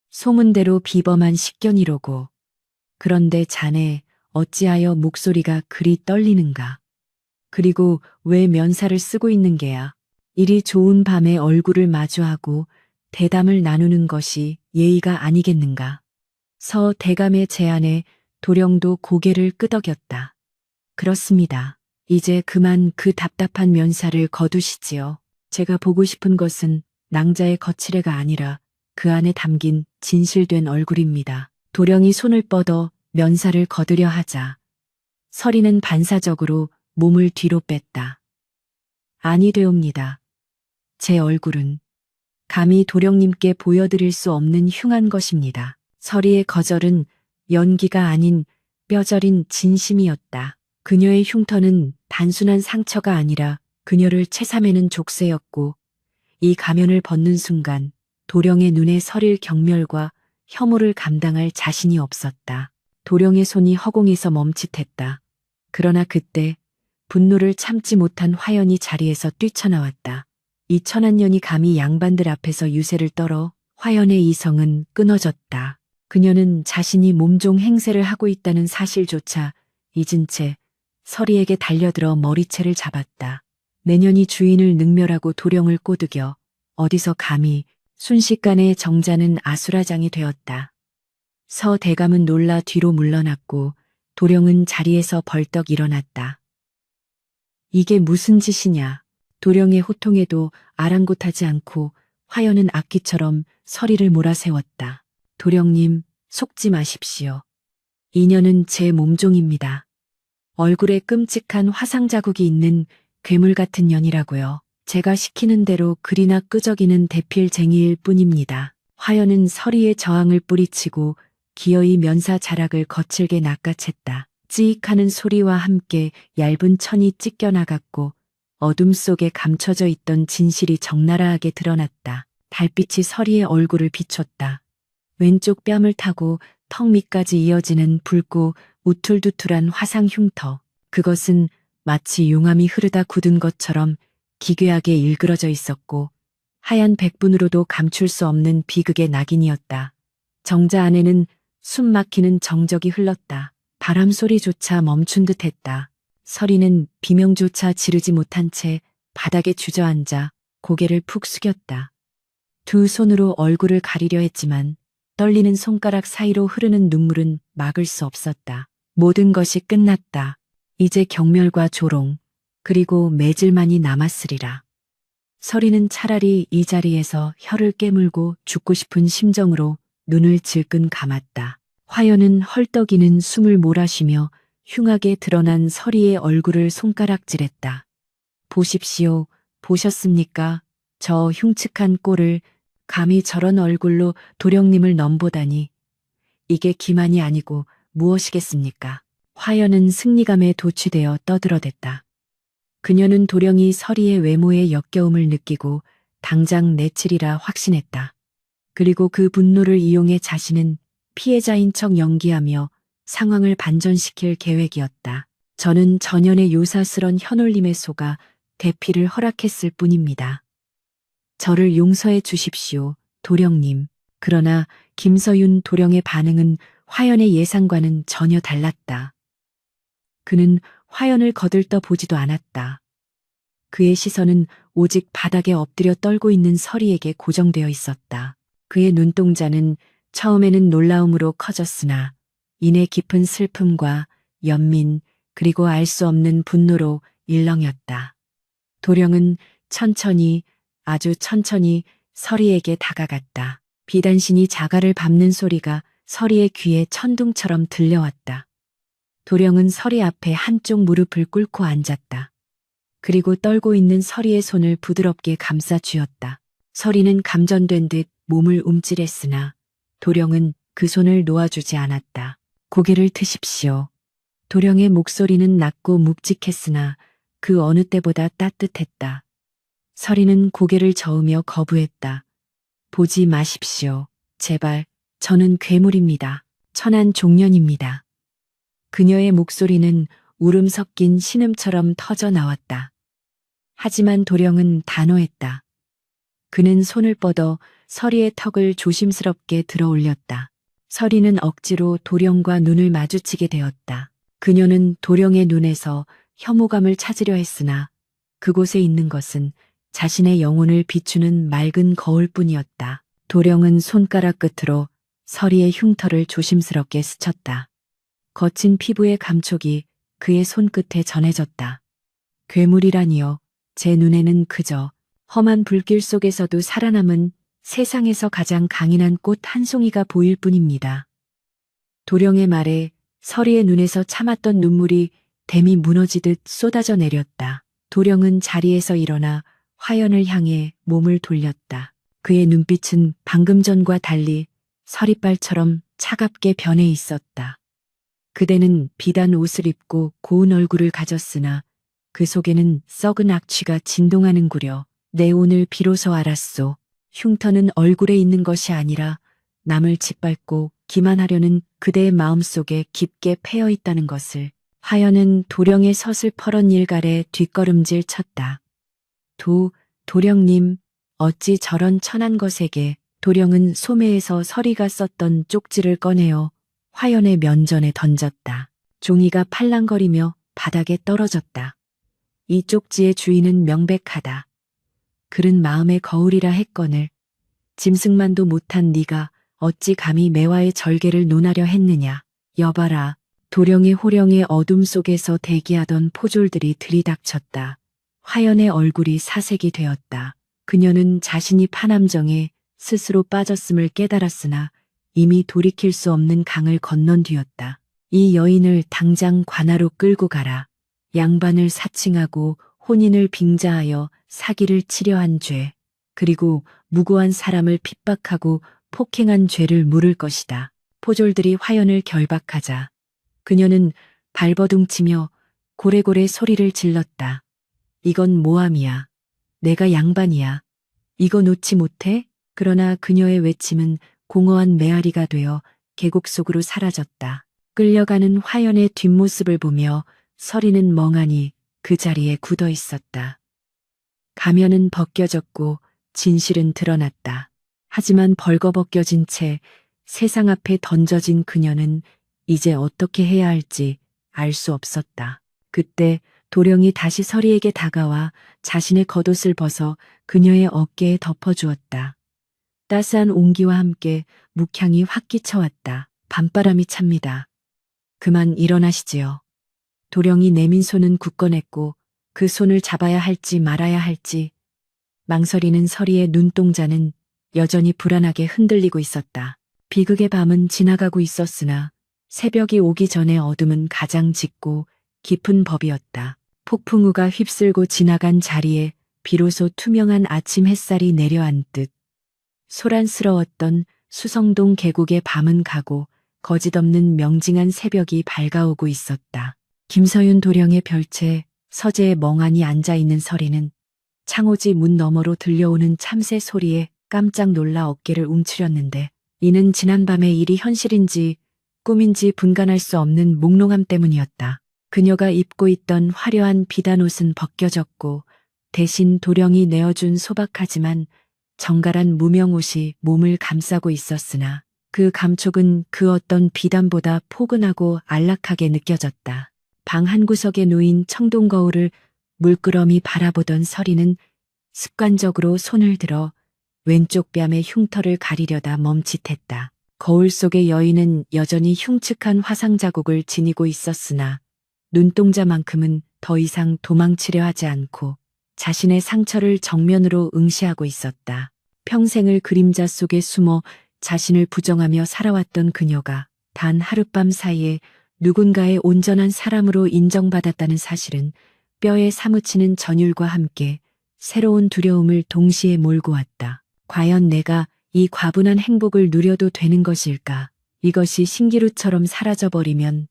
소문대로 비범한 식견이로고. 그런데 자네 어찌하여 목소리가 그리 떨리는가? 그리고 왜 면사를 쓰고 있는 게야? 이리 좋은 밤에 얼굴을 마주하고 대담을 나누는 것이 예의가 아니겠는가? 서 대감의 제안에 도령도 고개를 끄덕였다. 그렇습니다. 이제 그만 그 답답한 면사를 거두시지요. 제가 보고 싶은 것은 낭자의 거칠애가 아니라 그 안에 담긴 진실된 얼굴입니다. 도령이 손을 뻗어 면사를 거두려 하자 서리는 반사적으로 몸을 뒤로 뺐다. 아니 되옵니다. 제 얼굴은 감히 도령님께 보여드릴 수 없는 흉한 것입니다. 서리의 거절은 연기가 아닌 뼈저린 진심이었다. 그녀의 흉터는 단순한 상처가 아니라 그녀를 채삼매는 족쇄였고 이 가면을 벗는 순간 도령의 눈에 서릴 경멸과 혐오를 감당할 자신이 없었다. 도령의 손이 허공에서 멈칫했다. 그러나 그때 분노를 참지 못한 화연이 자리에서 뛰쳐나왔다. 이 천한년이 감히 양반들 앞에서 유세를 떨어 화연의 이성은 끊어졌다. 그녀는 자신이 몸종 행세를 하고 있다는 사실조차 잊은 채 서리에게 달려들어 머리채를 잡았다. 내년이 주인을 능멸하고 도령을 꼬드겨 어디서 감히 순식간에 정자는 아수라장이 되었다. 서 대감은 놀라 뒤로 물러났고 도령은 자리에서 벌떡 일어났다. 이게 무슨 짓이냐? 도령의 호통에도 아랑곳하지 않고 화연은 악기처럼 서리를 몰아세웠다. 도령님, 속지 마십시오. 이녀는 제 몸종입니다. 얼굴에 끔찍한 화상 자국이 있는 괴물 같은 년이라고요. 제가 시키는 대로 그리나 끄적이는 대필쟁이일 뿐입니다. 화연은 서리의 저항을 뿌리치고 기어이 면사 자락을 거칠게 낚아챘다. 찌익하는 소리와 함께 얇은 천이 찢겨나갔고 어둠 속에 감춰져 있던 진실이 적나라하게 드러났다. 달빛이 서리의 얼굴을 비췄다. 왼쪽 뺨을 타고 턱 밑까지 이어지는 붉고 우툴두툴한 화상 흉터. 그것은 마치 용암이 흐르다 굳은 것처럼 기괴하게 일그러져 있었고 하얀 백분으로도 감출 수 없는 비극의 낙인이었다. 정자 안에는 숨 막히는 정적이 흘렀다. 바람 소리조차 멈춘 듯 했다. 서리는 비명조차 지르지 못한 채 바닥에 주저앉아 고개를 푹 숙였다. 두 손으로 얼굴을 가리려 했지만 떨리는 손가락 사이로 흐르는 눈물은 막을 수 없었다. 모든 것이 끝났다. 이제 경멸과 조롱, 그리고 매질만이 남았으리라. 서리는 차라리 이 자리에서 혀를 깨물고 죽고 싶은 심정으로 눈을 질끈 감았다. 화연은 헐떡이는 숨을 몰아쉬며 흉하게 드러난 서리의 얼굴을 손가락질했다. 보십시오. 보셨습니까? 저 흉측한 꼴을 감히 저런 얼굴로 도령님을 넘보다니. 이게 기만이 아니고 무엇이겠습니까? 화연은 승리감에 도취되어 떠들어댔다. 그녀는 도령이 서리의 외모에 역겨움을 느끼고 당장 내치리라 확신했다. 그리고 그 분노를 이용해 자신은 피해자인 척 연기하며 상황을 반전시킬 계획이었다. 저는 전연의 요사스런 현올림에 속아 대피를 허락했을 뿐입니다. 저를 용서해 주십시오, 도령님. 그러나 김서윤 도령의 반응은 화연의 예상과는 전혀 달랐다. 그는 화연을 거들떠 보지도 않았다. 그의 시선은 오직 바닥에 엎드려 떨고 있는 서리에게 고정되어 있었다. 그의 눈동자는 처음에는 놀라움으로 커졌으나 이내 깊은 슬픔과 연민 그리고 알 수 없는 분노로 일렁였다. 도령은 천천히 아주 천천히 서리에게 다가갔다. 비단신이 자갈을 밟는 소리가 서리의 귀에 천둥처럼 들려왔다. 도령은 서리 앞에 한쪽 무릎을 꿇고 앉았다. 그리고 떨고 있는 서리의 손을 부드럽게 감싸 쥐었다. 서리는 감전된 듯 몸을 움찔했으나 도령은 그 손을 놓아주지 않았다. 고개를 드십시오. 도령의 목소리는 낮고 묵직했으나 그 어느 때보다 따뜻했다. 서리는 고개를 저으며 거부했다. 보지 마십시오. 제발, 저는 괴물입니다. 천한 종년입니다. 그녀의 목소리는 울음 섞인 신음처럼 터져 나왔다. 하지만 도령은 단호했다. 그는 손을 뻗어 서리의 턱을 조심스럽게 들어 올렸다. 서리는 억지로 도령과 눈을 마주치게 되었다. 그녀는 도령의 눈에서 혐오감을 찾으려 했으나 그곳에 있는 것은 자신의 영혼을 비추는 맑은 거울뿐이었다. 도령은 손가락 끝으로 서리의 흉터를 조심스럽게 스쳤다. 거친 피부의 감촉이 그의 손끝에 전해졌다. 괴물이라니요. 제 눈에는 그저 험한 불길 속에서도 살아남은 세상에서 가장 강인한 꽃 한 송이가 보일 뿐입니다. 도령의 말에 서리의 눈에서 참았던 눈물이 댐이 무너지듯 쏟아져 내렸다. 도령은 자리에서 일어나 화연을 향해 몸을 돌렸다. 그의 눈빛은 방금 전과 달리 서리빨처럼 차갑게 변해 있었다. 그대는 비단 옷을 입고 고운 얼굴을 가졌으나 그 속에는 썩은 악취가 진동하는구려. 내 오늘 비로소 알았소. 흉터는 얼굴에 있는 것이 아니라 남을 짓밟고 기만하려는 그대의 마음속에 깊게 패여 있다는 것을. 화연은 도령의 서슬퍼런 일갈에 뒷걸음질 쳤다. 도령님, 어찌 저런 천한 것에게. 도령은 소매에서 서리가 썼던 쪽지를 꺼내어 화연의 면전에 던졌다. 종이가 팔랑거리며 바닥에 떨어졌다. 이 쪽지의 주인은 명백하다. 글은 마음의 거울이라 했거늘. 짐승만도 못한 네가 어찌 감히 매화의 절개를 논하려 했느냐. 여봐라. 도령의 호령의 어둠 속에서 대기하던 포졸들이 들이닥쳤다. 화연의 얼굴이 사색이 되었다. 그녀는 자신이 파남정에 스스로 빠졌음을 깨달았으나 이미 돌이킬 수 없는 강을 건넌 뒤였다. 이 여인을 당장 관하로 끌고 가라. 양반을 사칭하고 혼인을 빙자하여 사기를 치려한 죄, 그리고 무고한 사람을 핍박하고 폭행한 죄를 물을 것이다. 포졸들이 화연을 결박하자 그녀는 발버둥치며 고래고래 소리를 질렀다. 이건 모함이야. 내가 양반이야. 이거 놓지 못해? 그러나 그녀의 외침은 공허한 메아리가 되어 계곡 속으로 사라졌다. 끌려가는 화연의 뒷모습을 보며 서리는 멍하니 그 자리에 굳어 있었다. 가면은 벗겨졌고 진실은 드러났다. 하지만 벌거벗겨진 채 세상 앞에 던져진 그녀는 이제 어떻게 해야 할지 알 수 없었다. 그때 도령이 다시 서리에게 다가와 자신의 겉옷을 벗어 그녀의 어깨에 덮어주었다. 따스한 온기와 함께 묵향이 확 끼쳐왔다. 밤바람이 찹니다. 그만 일어나시지요. 도령이 내민 손은 굳건했고 그 손을 잡아야 할지 말아야 할지 망설이는 서리의 눈동자는 여전히 불안하게 흔들리고 있었다. 비극의 밤은 지나가고 있었으나 새벽이 오기 전에 어둠은 가장 짙고 깊은 법이었다. 폭풍우가 휩쓸고 지나간 자리에 비로소 투명한 아침 햇살이 내려앉듯 소란스러웠던 수성동 계곡의 밤은 가고 거짓없는 명징한 새벽이 밝아오고 있었다. 김서윤 도령의 별채 서재에 멍하니 앉아있는 서리는 창호지 문 너머로 들려오는 참새 소리에 깜짝 놀라 어깨를 움츠렸는데 이는 지난밤의 일이 현실인지 꿈인지 분간할 수 없는 몽롱함 때문이었다. 그녀가 입고 있던 화려한 비단옷은 벗겨졌고 대신 도령이 내어준 소박하지만 정갈한 무명옷이 몸을 감싸고 있었으나 그 감촉은 그 어떤 비단보다 포근하고 안락하게 느껴졌다. 방 한구석에 놓인 청동 거울을 물끄러미 바라보던 서리는 습관적으로 손을 들어 왼쪽 뺨의 흉터를 가리려다 멈칫했다. 거울 속의 여인은 여전히 흉측한 화상 자국을 지니고 있었으나 눈동자만큼은 더 이상 도망치려 하지 않고 자신의 상처를 정면으로 응시하고 있었다. 평생을 그림자 속에 숨어 자신을 부정하며 살아왔던 그녀가 단 하룻밤 사이에 누군가의 온전한 사람으로 인정받았다는 사실은 뼈에 사무치는 전율과 함께 새로운 두려움을 동시에 몰고 왔다. 과연 내가 이 과분한 행복을 누려도 되는 것일까? 이것이 신기루처럼 사라져버리면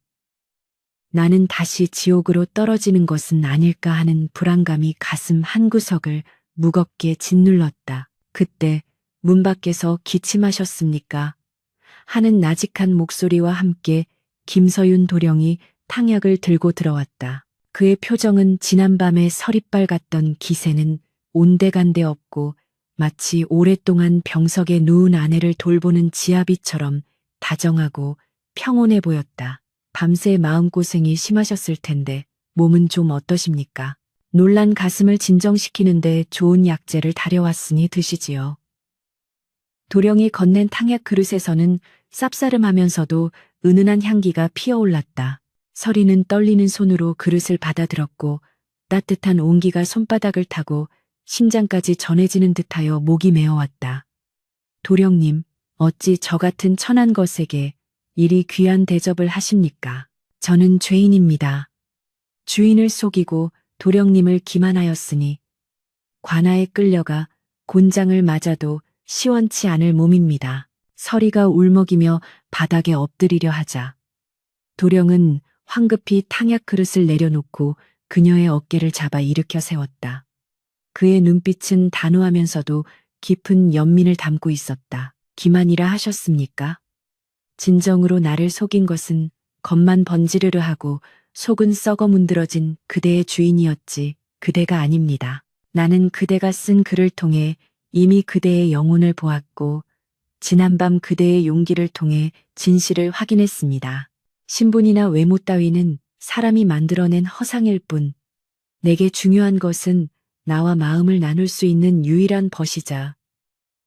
나는 다시 지옥으로 떨어지는 것은 아닐까 하는 불안감이 가슴 한구석을 무겁게 짓눌렀다. 그때 문 밖에서 기침하셨습니까? 하는 나직한 목소리와 함께 김서윤 도령이 탕약을 들고 들어왔다. 그의 표정은 지난밤의 서리빨 같던 기세는 온데간데 없고 마치 오랫동안 병석에 누운 아내를 돌보는 지아비처럼 다정하고 평온해 보였다. 밤새 마음고생이 심하셨을 텐데 몸은 좀 어떠십니까? 놀란 가슴을 진정시키는데 좋은 약재를 다려왔으니 드시지요. 도령이 건넨 탕약 그릇에서는 쌉싸름하면서도 은은한 향기가 피어올랐다. 서리는 떨리는 손으로 그릇을 받아들었고 따뜻한 온기가 손바닥을 타고 심장까지 전해지는 듯하여 목이 메어왔다. 도령님, 어찌 저 같은 천한 것에게 이리 귀한 대접을 하십니까? 저는 죄인입니다. 주인을 속이고 도령님을 기만하였으니 관아에 끌려가 곤장을 맞아도 시원치 않을 몸입니다. 서리가 울먹이며 바닥에 엎드리려 하자 도령은 황급히 탕약 그릇을 내려놓고 그녀의 어깨를 잡아 일으켜 세웠다. 그의 눈빛은 단호하면서도 깊은 연민을 담고 있었다. 기만이라 하셨습니까? 진정으로 나를 속인 것은 겉만 번지르르 하고 속은 썩어 문드러진 그대의 주인이었지 그대가 아닙니다. 나는 그대가 쓴 글을 통해 이미 그대의 영혼을 보았고 지난밤 그대의 용기를 통해 진실을 확인했습니다. 신분이나 외모 따위는 사람이 만들어낸 허상일 뿐 내게 중요한 것은 나와 마음을 나눌 수 있는 유일한 벗이자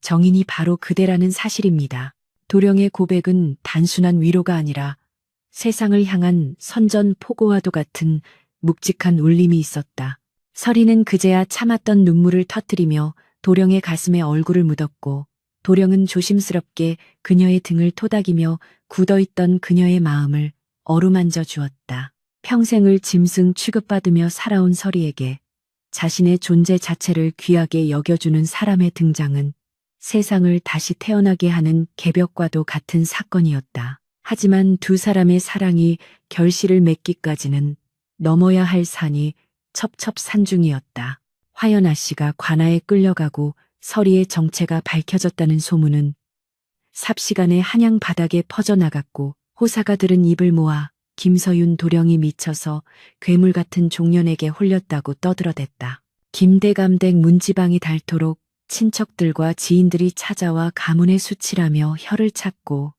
정인이 바로 그대라는 사실입니다. 도령의 고백은 단순한 위로가 아니라 세상을 향한 선전포고와도 같은 묵직한 울림이 있었다. 서리는 그제야 참았던 눈물을 터뜨리며 도령의 가슴에 얼굴을 묻었고 도령은 조심스럽게 그녀의 등을 토닥이며 굳어있던 그녀의 마음을 어루만져 주었다. 평생을 짐승 취급받으며 살아온 서리에게 자신의 존재 자체를 귀하게 여겨주는 사람의 등장은 세상을 다시 태어나게 하는 개벽과도 같은 사건이었다. 하지만 두 사람의 사랑이 결실을 맺기까지는 넘어야 할 산이 첩첩산중이었다. 화연아 씨가 관아에 끌려가고 서리의 정체가 밝혀졌다는 소문은 삽시간에 한양 바닥에 퍼져나갔고 호사가 들은 입을 모아 김서윤 도령이 미쳐서 괴물 같은 종년에게 홀렸다고 떠들어댔다. 김대감댁 문지방이 닳도록 친척들과 지인들이 찾아와 가문의 수치라며 혀를 찾고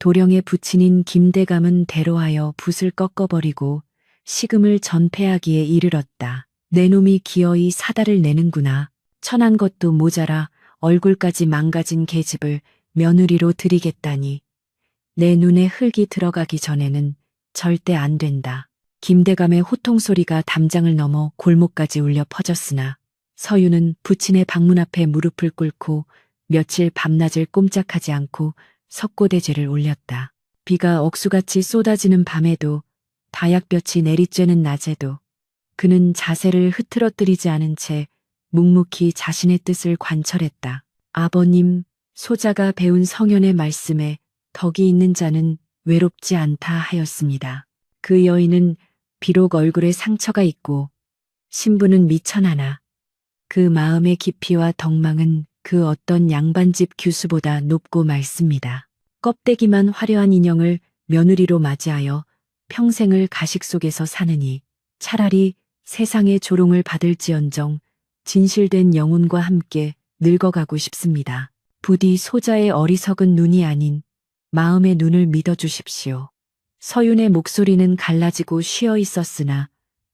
도령의 부친인 김대감은 대로하여 붓을 꺾어버리고 식음을 전폐하기에 이르렀다. 내 놈이 기어이 사달을 내는구나. 천한 것도 모자라 얼굴까지 망가진 계집을 며느리로 들이겠다니. 내 눈에 흙이 들어가기 전에는 절대 안 된다. 김대감의 호통소리가 담장을 넘어 골목까지 울려 퍼졌으나 서유는 부친의 방문 앞에 무릎을 꿇고 며칠 밤낮을 꼼짝하지 않고 석고대죄를 올렸다. 비가 억수같이 쏟아지는 밤에도 다약볕이 내리쬐는 낮에도 그는 자세를 흐트러뜨리지 않은 채 묵묵히 자신의 뜻을 관철했다. 아버님, 소자가 배운 성현의 말씀에 덕이 있는 자는 외롭지 않다 하였습니다. 그 여인은 비록 얼굴에 상처가 있고 신부는 미천하나 그 마음의 깊이와 덕망은 그 어떤 양반집 규수보다 높고 맑습니다. 껍데기만 화려한 인형을 며느리로 맞이하여 평생을 가식 속에서 사느니 차라리 세상의 조롱을 받을지언정 진실된 영혼과 함께 늙어가고 싶습니다. 부디 소자의 어리석은 눈이 아닌 마음의 눈을 믿어주십시오. 서윤의 목소리는 갈라지고 쉬어 있었으나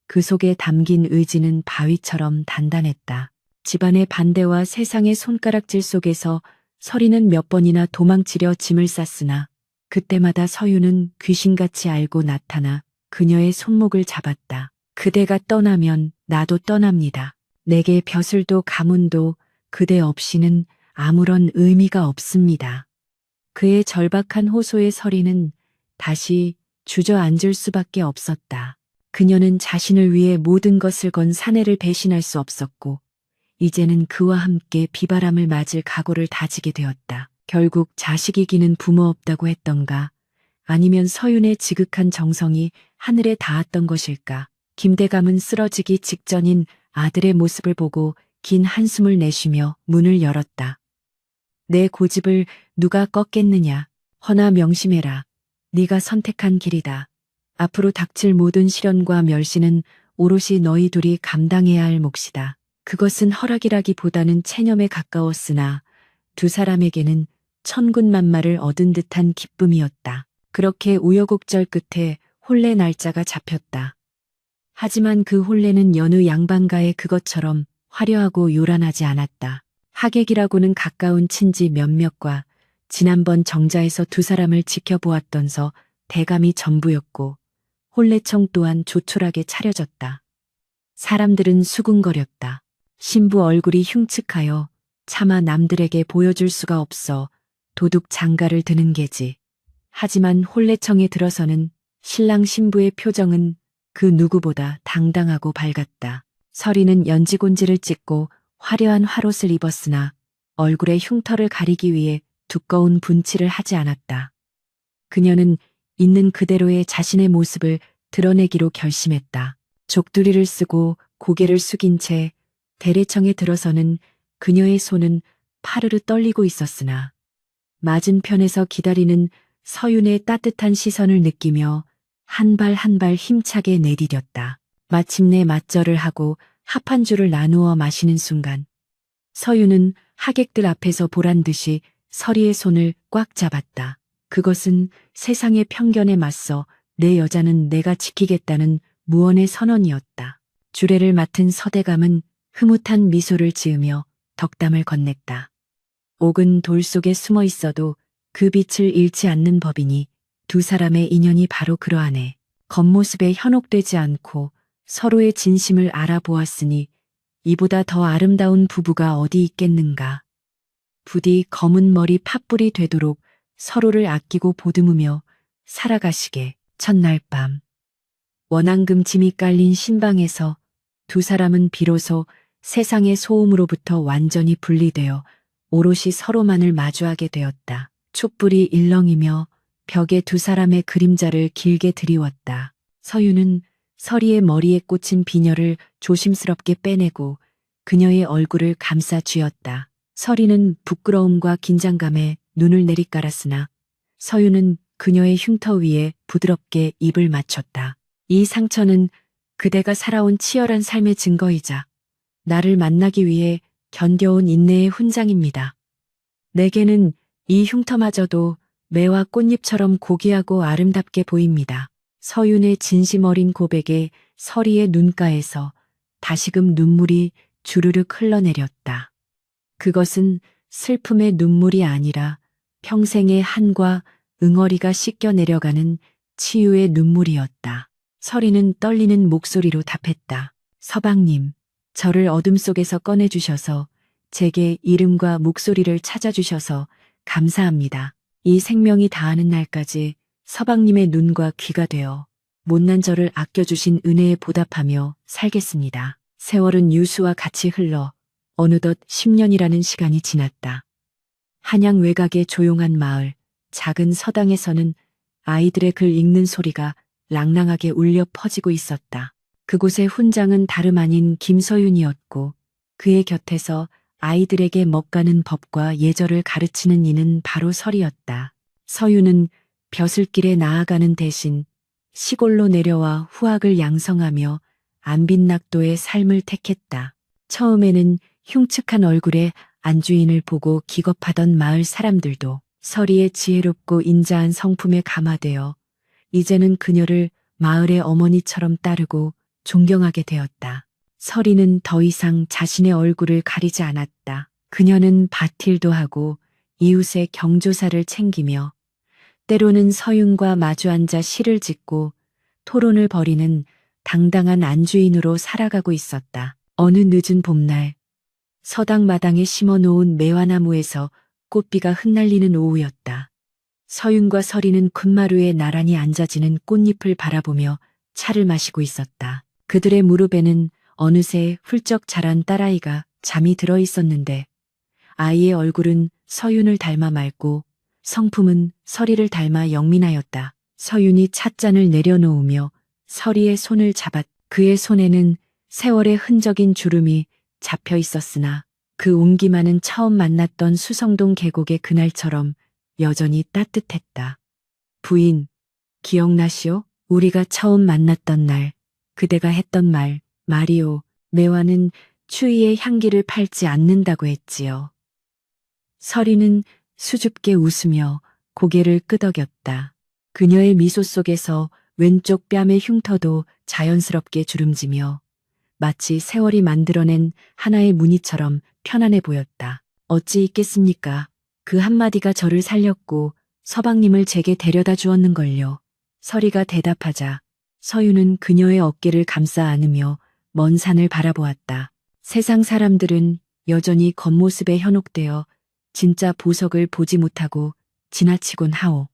그 속에 담긴 의지는 바위처럼 단단했다. 집안의 반대와 세상의 손가락질 속에서 서리는 몇 번이나 도망치려 짐을 쌌으나 그때마다 서윤은 귀신같이 알고 나타나 그녀의 손목을 잡았다. 그대가 떠나면 나도 떠납니다. 내게 벼슬도 가문도 그대 없이는 아무런 의미가 없습니다. 그의 절박한 호소에 서리는 다시 주저앉을 수밖에 없었다. 그녀는 자신을 위해 모든 것을 건 사내를 배신할 수 없었고 이제는 그와 함께 비바람을 맞을 각오를 다지게 되었다. 결국 자식이기는 부모 없다고 했던가 아니면 서윤의 지극한 정성이 하늘에 닿았던 것일까. 김대감은 쓰러지기 직전인 아들의 모습을 보고 긴 한숨을 내쉬며 문을 열었다. 내 고집을 누가 꺾겠느냐. 허나 명심해라. 네가 선택한 길이다. 앞으로 닥칠 모든 시련과 멸시는 오롯이 너희 둘이 감당해야 할 몫이다. 그것은 허락이라기보다는 체념에 가까웠으나 두 사람에게는 천군만마를 얻은 듯한 기쁨이었다. 그렇게 우여곡절 끝에 혼례 날짜가 잡혔다. 하지만 그 혼례는 여느 양반가의 그것처럼 화려하고 요란하지 않았다. 하객이라고는 가까운 친지 몇몇과 지난번 정자에서 두 사람을 지켜보았던서 대감이 전부였고 혼례청 또한 조촐하게 차려졌다. 사람들은 수군거렸다. 신부 얼굴이 흉측하여 차마 남들에게 보여줄 수가 없어 도둑 장가를 드는 게지. 하지만 혼례청에 들어서는 신랑 신부의 표정은 그 누구보다 당당하고 밝았다. 서리는 연지곤지를 찢고 화려한 화롯을 입었으나 얼굴의 흉터를 가리기 위해 두꺼운 분칠을 하지 않았다. 그녀는 있는 그대로의 자신의 모습을 드러내기로 결심했다. 족두리를 쓰고 고개를 숙인 채 대례청에 들어서는 그녀의 손은 파르르 떨리고 있었으나 맞은편에서 기다리는 서윤의 따뜻한 시선을 느끼며 한 발 한 발 힘차게 내디뎠다. 마침내 맞절을 하고 합 한 줄을 나누어 마시는 순간 서윤은 하객들 앞에서 보란 듯이 서리의 손을 꽉 잡았다. 그것은 세상의 편견에 맞서 내 여자는 내가 지키겠다는 무언의 선언이었다. 주례를 맡은 서대감은 흐뭇한 미소를 지으며 덕담을 건넸다. 옥은 돌 속에 숨어 있어도 그 빛을 잃지 않는 법이니 두 사람의 인연이 바로 그러하네. 겉모습에 현혹되지 않고 서로의 진심을 알아보았으니 이보다 더 아름다운 부부가 어디 있겠는가. 부디 검은 머리 팥불이 되도록 서로를 아끼고 보듬으며 살아가시게. 첫날 밤 원앙금 짐이 깔린 신방에서 두 사람은 비로소 세상의 소음으로부터 완전히 분리되어 오롯이 서로만을 마주하게 되었다. 촛불이 일렁이며 벽에 두 사람의 그림자를 길게 드리웠다. 서윤은 서리의 머리에 꽂힌 비녀를 조심스럽게 빼내고 그녀의 얼굴을 감싸 쥐었다. 서리는 부끄러움과 긴장감에 눈을 내리깔았으나 서윤은 그녀의 흉터 위에 부드럽게 입을 맞췄다. 이 상처는 그대가 살아온 치열한 삶의 증거이자 나를 만나기 위해 견뎌온 인내의 훈장입니다. 내게는 이 흉터마저도 매와 꽃잎처럼 고귀하고 아름답게 보입니다. 서윤의 진심 어린 고백에 서리의 눈가에서 다시금 눈물이 주르륵 흘러내렸다. 그것은 슬픔의 눈물이 아니라 평생의 한과 응어리가 씻겨 내려가는 치유의 눈물이었다. 서리는 떨리는 목소리로 답했다. 서방님, 저를 어둠 속에서 꺼내주셔서 제게 이름과 목소리를 찾아주셔서 감사합니다. 이 생명이 다하는 날까지 서방님의 눈과 귀가 되어 못난 저를 아껴주신 은혜에 보답하며 살겠습니다. 세월은 유수와 같이 흘러 어느덧 10년이라는 시간이 지났다. 한양 외곽의 조용한 마을, 작은 서당에서는 아이들의 글 읽는 소리가 랑랑하게 울려 퍼지고 있었다. 그곳의 훈장은 다름 아닌 김서윤이었고 그의 곁에서 아이들에게 먹가는 법과 예절을 가르치는 이는 바로 설이었다. 서윤은 벼슬길에 나아가는 대신 시골로 내려와 후학을 양성하며 안빈낙도의 삶을 택했다. 처음에는 흉측한 얼굴의 안주인을 보고 기겁하던 마을 사람들도 서리의 지혜롭고 인자한 성품에 감화되어 이제는 그녀를 마을의 어머니처럼 따르고 존경하게 되었다. 서리는 더 이상 자신의 얼굴을 가리지 않았다. 그녀는 밭일도 하고 이웃의 경조사를 챙기며 때로는 서윤과 마주 앉아 시를 짓고 토론을 벌이는 당당한 안주인으로 살아가고 있었다. 어느 늦은 봄날 서당 마당에 심어놓은 매화나무에서 꽃비가 흩날리는 오후였다. 서윤과 서리는 큰 마루에 나란히 앉아지는 꽃잎을 바라보며 차를 마시고 있었다. 그들의 무릎에는 어느새 훌쩍 자란 딸아이가 잠이 들어 있었는데 아이의 얼굴은 서윤을 닮아 맑고 성품은 서리를 닮아 영민하였다. 서윤이 찻잔을 내려놓으며 서리의 손을 잡았. 그의 손에는 세월의 흔적인 주름이 잡혀 있었으나 그 온기만은 처음 만났던 수성동 계곡의 그날처럼 여전히 따뜻했다. 부인, 기억나시오? 우리가 처음 만났던 날, 그대가 했던 말이오. 매화는 추위의 향기를 팔지 않는다고 했지요. 서리는 수줍게 웃으며 고개를 끄덕였다. 그녀의 미소 속에서 왼쪽 뺨의 흉터도 자연스럽게 주름지며 마치 세월이 만들어낸 하나의 무늬처럼 편안해 보였다. 어찌 있겠습니까? 그 한마디가 저를 살렸고 서방님을 제게 데려다 주었는걸요. 서리가 대답하자 서유는 그녀의 어깨를 감싸 안으며 먼 산을 바라보았다. 세상 사람들은 여전히 겉모습에 현혹되어 진짜 보석을 보지 못하고 지나치곤 하오.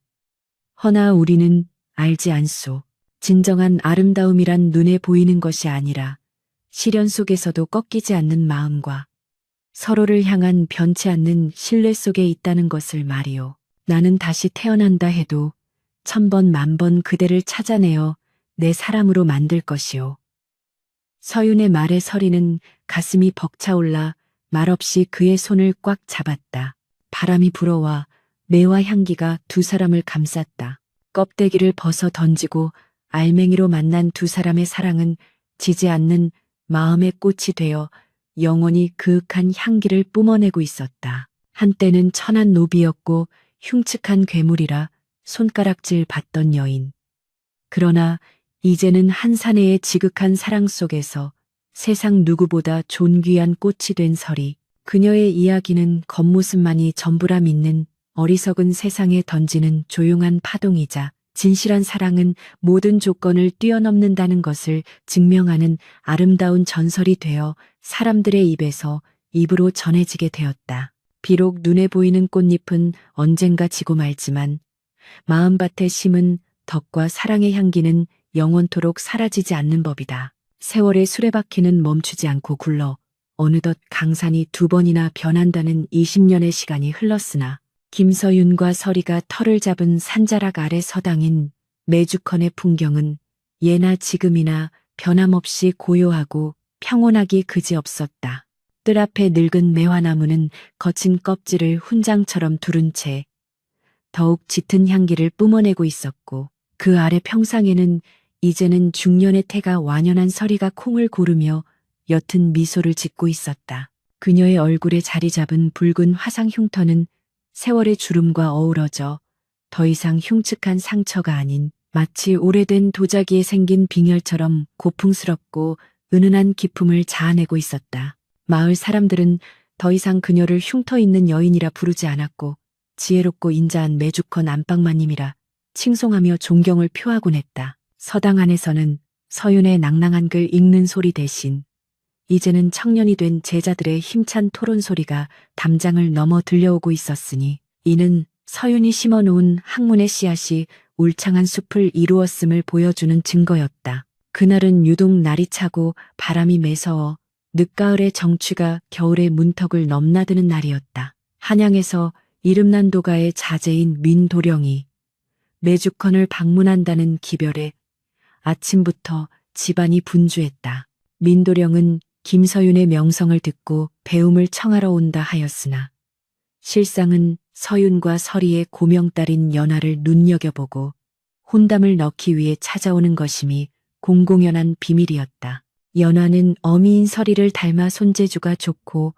허나 우리는 알지 않소. 진정한 아름다움이란 눈에 보이는 것이 아니라 시련 속에서도 꺾이지 않는 마음과 서로를 향한 변치 않는 신뢰 속에 있다는 것을 말이오. 나는 다시 태어난다 해도 1000번 만번 그대를 찾아내어 내 사람으로 만들 것이오. 서윤의 말에 서리는 가슴이 벅차올라 말없이 그의 손을 꽉 잡았다. 바람이 불어와 매와 향기가 두 사람을 감쌌다. 껍데기를 벗어 던지고 알맹이로 만난 두 사람의 사랑은 지지 않는 마음의 꽃이 되어 영원히 그윽한 향기를 뿜어내고 있었다. 한때는 천한 노비였고 흉측한 괴물이라 손가락질 받던 여인. 그러나 이제는 한 사내의 지극한 사랑 속에서 세상 누구보다 존귀한 꽃이 된 설이. 그녀의 이야기는 겉모습만이 전부라 믿는 어리석은 세상에 던지는 조용한 파동이자 진실한 사랑은 모든 조건을 뛰어넘는다는 것을 증명하는 아름다운 전설이 되어 사람들의 입에서 입으로 전해지게 되었다. 비록 눈에 보이는 꽃잎은 언젠가 지고 말지만 마음밭에 심은 덕과 사랑의 향기는 영원토록 사라지지 않는 법이다. 세월의 수레바퀴는 멈추지 않고 굴러 어느덧 강산이 2번이나 변한다는 20년의 시간이 흘렀으나 김서윤과 서리가 털을 잡은 산자락 아래 서당인 매주컨의 풍경은 예나 지금이나 변함없이 고요하고 평온하기 그지없었다. 뜰 앞에 늙은 매화나무는 거친 껍질을 훈장처럼 두른 채 더욱 짙은 향기를 뿜어내고 있었고 그 아래 평상에는 이제는 중년의 태가 완연한 서리가 콩을 고르며 옅은 미소를 짓고 있었다. 그녀의 얼굴에 자리 잡은 붉은 화상 흉터는 세월의 주름과 어우러져 더 이상 흉측한 상처가 아닌 마치 오래된 도자기에 생긴 빙혈처럼 고풍스럽고 은은한 기품을 자아내고 있었다. 마을 사람들은 더 이상 그녀를 흉터 있는 여인이라 부르지 않았고 지혜롭고 인자한 매주컨 안방마님이라 칭송하며 존경을 표하곤 했다. 서당 안에서는 서윤의 낭낭한 글 읽는 소리 대신 이제는 청년이 된 제자들의 힘찬 토론 소리가 담장을 넘어 들려오고 있었으니 이는 서윤이 심어놓은 학문의 씨앗이 울창한 숲을 이루었음을 보여주는 증거였다. 그날은 유독 날이 차고 바람이 매서워 늦가을의 정취가 겨울의 문턱을 넘나드는 날이었다. 한양에서 이름난 도가의 자제인 민도령이 매주컨을 방문한다는 기별에 아침부터 집안이 분주했다. 민도령은 김서윤의 명성을 듣고 배움을 청하러 온다 하였으나 실상은 서윤과 서리의 고명딸인 연하를 눈여겨보고 혼담을 넣기 위해 찾아오는 것임이 공공연한 비밀이었다. 연하는 어미인 서리를 닮아 손재주가 좋고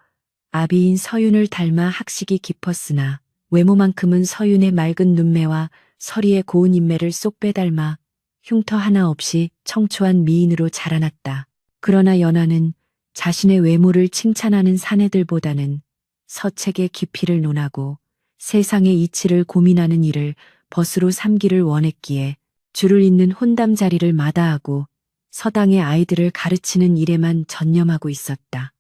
아비인 서윤을 닮아 학식이 깊었으나 외모만큼은 서윤의 맑은 눈매와 서리의 고운 인매를 쏙 빼닮아 흉터 하나 없이 청초한 미인으로 자라났다. 그러나 연하는 자신의 외모를 칭찬하는 사내들보다는 서책의 깊이를 논하고 세상의 이치를 고민하는 일을 벗으로 삼기를 원했기에 줄을 잇는 혼담 자리를 마다하고 서당의 아이들을 가르치는 일에만 전념하고 있었다.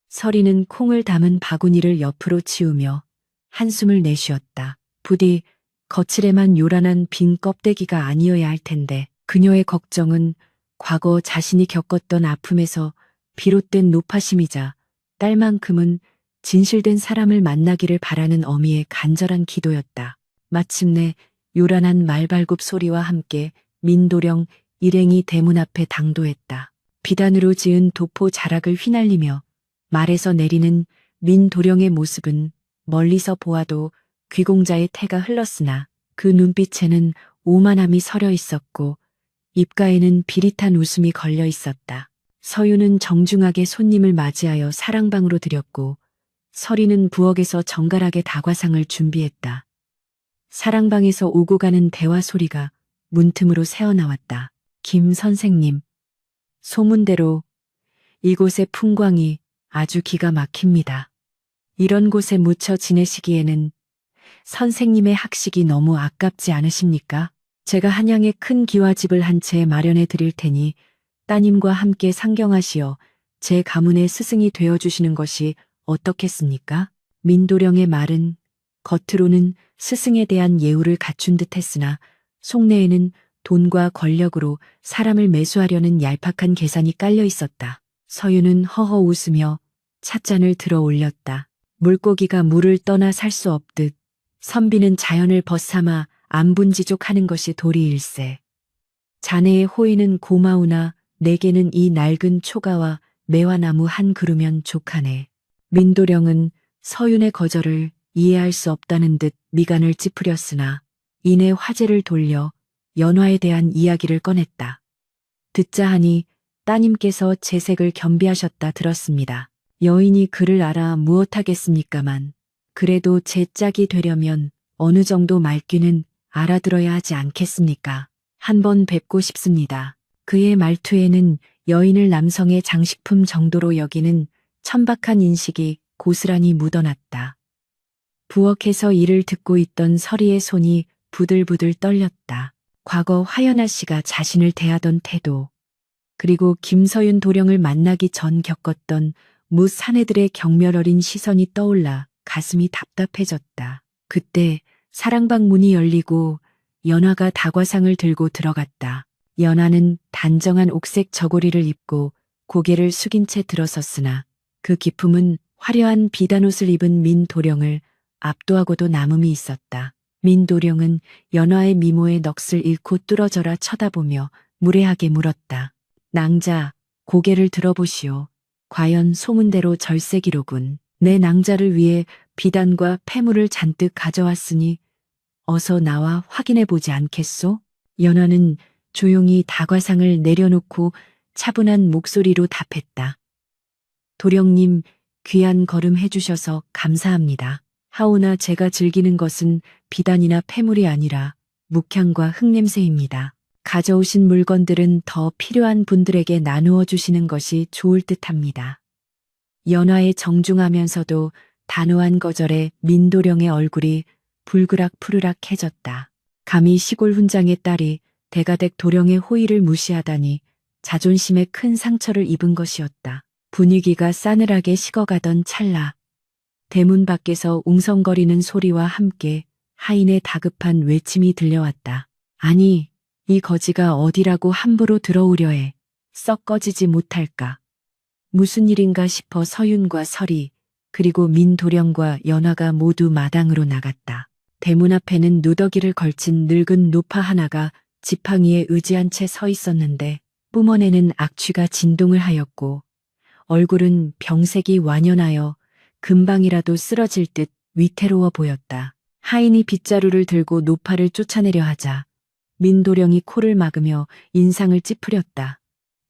서리는 콩을 담은 바구니를 옆으로 치우며 한숨을 내쉬었다. 부디 거칠에만 요란한 빈 껍데기가 아니어야 할 텐데 그녀의 걱정은 과거 자신이 겪었던 아픔에서 비롯된 노파심이자 딸만큼은 진실된 사람을 만나기를 바라는 어미의 간절한 기도였다. 마침내 요란한 말발굽 소리와 함께 민도령 일행이 대문 앞에 당도했다. 비단으로 지은 도포 자락을 휘날리며 말에서 내리는 민도령의 모습은 멀리서 보아도 귀공자의 태가 흘렀으나 그 눈빛에는 오만함이 서려 있었고 입가에는 비릿한 웃음이 걸려 있었다. 서유는 정중하게 손님을 맞이하여 사랑방으로 들였고 서리는 부엌에서 정갈하게 다과상을 준비했다. 사랑방에서 오고 가는 대화 소리가 문틈으로 새어나왔다. 김 선생님, 소문대로 이곳의 풍광이 아주 기가 막힙니다. 이런 곳에 묻혀 지내시기에는 선생님의 학식이 너무 아깝지 않으십니까? 제가 한양에 큰 기와집을 한 채 마련해 드릴 테니 따님과 함께 상경하시어 제 가문의 스승이 되어주시는 것이 어떻겠습니까? 민도령의 말은 겉으로는 스승에 대한 예우를 갖춘 듯 했으나 속내에는 돈과 권력으로 사람을 매수하려는 얄팍한 계산이 깔려 있었다. 서유는 허허 웃으며 찻잔을 들어 올렸다. 물고기가 물을 떠나 살 수 없듯 선비는 자연을 벗삼아 안분지족하는 것이 도리일세. 자네의 호의는 고마우나 내게는 이 낡은 초가와 매화나무 한 그루면 족하네. 민도령은 서윤의 거절을 이해할 수 없다는 듯 미간을 찌푸렸으나 이내 화제를 돌려 연화에 대한 이야기를 꺼냈다. 듣자 하니 따님께서 재색을 겸비하셨다 들었습니다. 여인이 그를 알아 무엇하겠습니까만 그래도 제 짝이 되려면 어느 정도 말귀는 알아들어야 하지 않겠습니까? 한번 뵙고 싶습니다. 그의 말투에는 여인을 남성의 장식품 정도로 여기는 천박한 인식이 고스란히 묻어났다. 부엌에서 이를 듣고 있던 서리의 손이 부들부들 떨렸다. 과거 화연아 씨가 자신을 대하던 태도, 그리고 김서윤 도령을 만나기 전 겪었던 무 사내들의 경멸 어린 시선이 떠올라 가슴이 답답해졌다. 그때 사랑방 문이 열리고 연화가 다과상을 들고 들어갔다. 연화는 단정한 옥색 저고리를 입고 고개를 숙인 채 들어섰으나 그 기품은 화려한 비단옷을 입은 민도령을 압도하고도 남음이 있었다. 민도령은 연화의 미모의 넋을 잃고 뚫어져라 쳐다보며 무례하게 물었다. 낭자, 고개를 들어보시오. 과연 소문대로 절세기로군. 내 낭자를 위해 비단과 폐물을 잔뜩 가져왔으니 어서 나와 확인해 보지 않겠소? 연화는 조용히 다과상을 내려놓고 차분한 목소리로 답했다. 도령님, 귀한 걸음 해주셔서 감사합니다. 하오나 제가 즐기는 것은 비단이나 폐물이 아니라 묵향과 흙냄새입니다. 가져오신 물건들은 더 필요한 분들에게 나누어 주시는 것이 좋을 듯합니다. 연화의 정중하면서도 단호한 거절에 민도령의 얼굴이 불그락 푸르락해졌다. 감히 시골 훈장의 딸이 대가댁 도령의 호의를 무시하다니 자존심에 큰 상처를 입은 것이었다. 분위기가 싸늘하게 식어가던 찰나 대문 밖에서 웅성거리는 소리와 함께 하인의 다급한 외침이 들려왔다. 아니, 이 거지가 어디라고 함부로 들어오려 해. 썩 꺼지지 못할까. 무슨 일인가 싶어 서윤과 설이 그리고 민도령과 연화가 모두 마당으로 나갔다. 대문 앞에는 누더기를 걸친 늙은 노파 하나가 지팡이에 의지한 채 서 있었는데 뿜어내는 악취가 진동을 하였고 얼굴은 병색이 완연하여 금방이라도 쓰러질 듯 위태로워 보였다. 하인이 빗자루를 들고 노파를 쫓아내려 하자 민도령이 코를 막으며 인상을 찌푸렸다.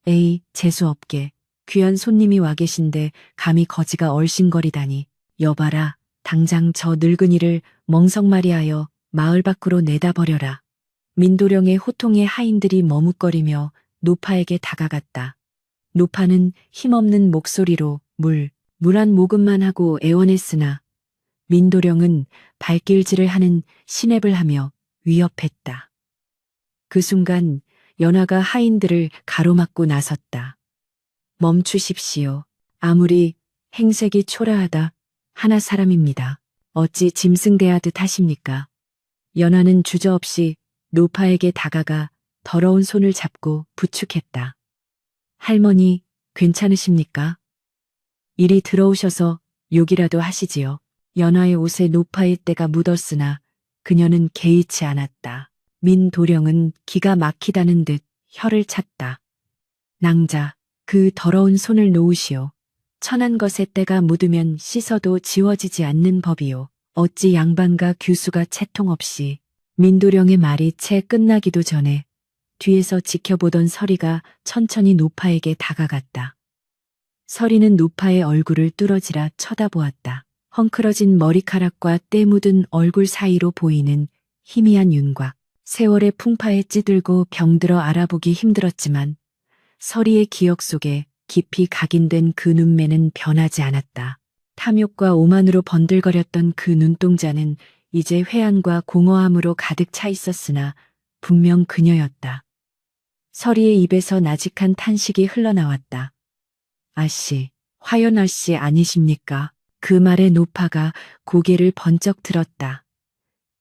에이, 재수없게. 귀한 손님이 와 계신데 감히 거지가 얼씬거리다니. 여봐라, 당장 저 늙은이를 멍석마리하여 마을 밖으로 내다버려라. 민도령의 호통에 하인들이 머뭇거리며 노파에게 다가갔다. 노파는 힘없는 목소리로 물 한 모금만 하고 애원했으나 민도령은 발길질을 하는 시냅을 하며 위협했다. 그 순간 연화가 하인들을 가로막고 나섰다. 멈추십시오. 아무리 행색이 초라하다 하나 사람입니다. 어찌 짐승대하듯 하십니까? 연화는 주저없이 노파에게 다가가 더러운 손을 잡고 부축했다. 할머니, 괜찮으십니까? 이리 들어오셔서 욕이라도 하시지요. 연화의 옷에 노파의 때가 묻었으나 그녀는 개의치 않았다. 민도령은 기가 막히다는 듯 혀를 찼다. 낭자, 그 더러운 손을 놓으시오. 천한 것에 때가 묻으면 씻어도 지워지지 않는 법이요. 어찌 양반과 규수가 채통 없이. 민도령의 말이 채 끝나기도 전에 뒤에서 지켜보던 서리가 천천히 노파에게 다가갔다. 서리는 노파의 얼굴을 뚫어지라 쳐다보았다. 헝클어진 머리카락과 때 묻은 얼굴 사이로 보이는 희미한 윤곽. 세월의 풍파에 찌들고 병들어 알아보기 힘들었지만 서리의 기억 속에 깊이 각인된 그 눈매는 변하지 않았다. 탐욕과 오만으로 번들거렸던 그 눈동자는 이제 회한과 공허함으로 가득 차 있었으나 분명 그녀였다. 서리의 입에서 나직한 탄식이 흘러나왔다. 아씨, 화연 아씨 아니십니까? 그 말에 노파가 고개를 번쩍 들었다.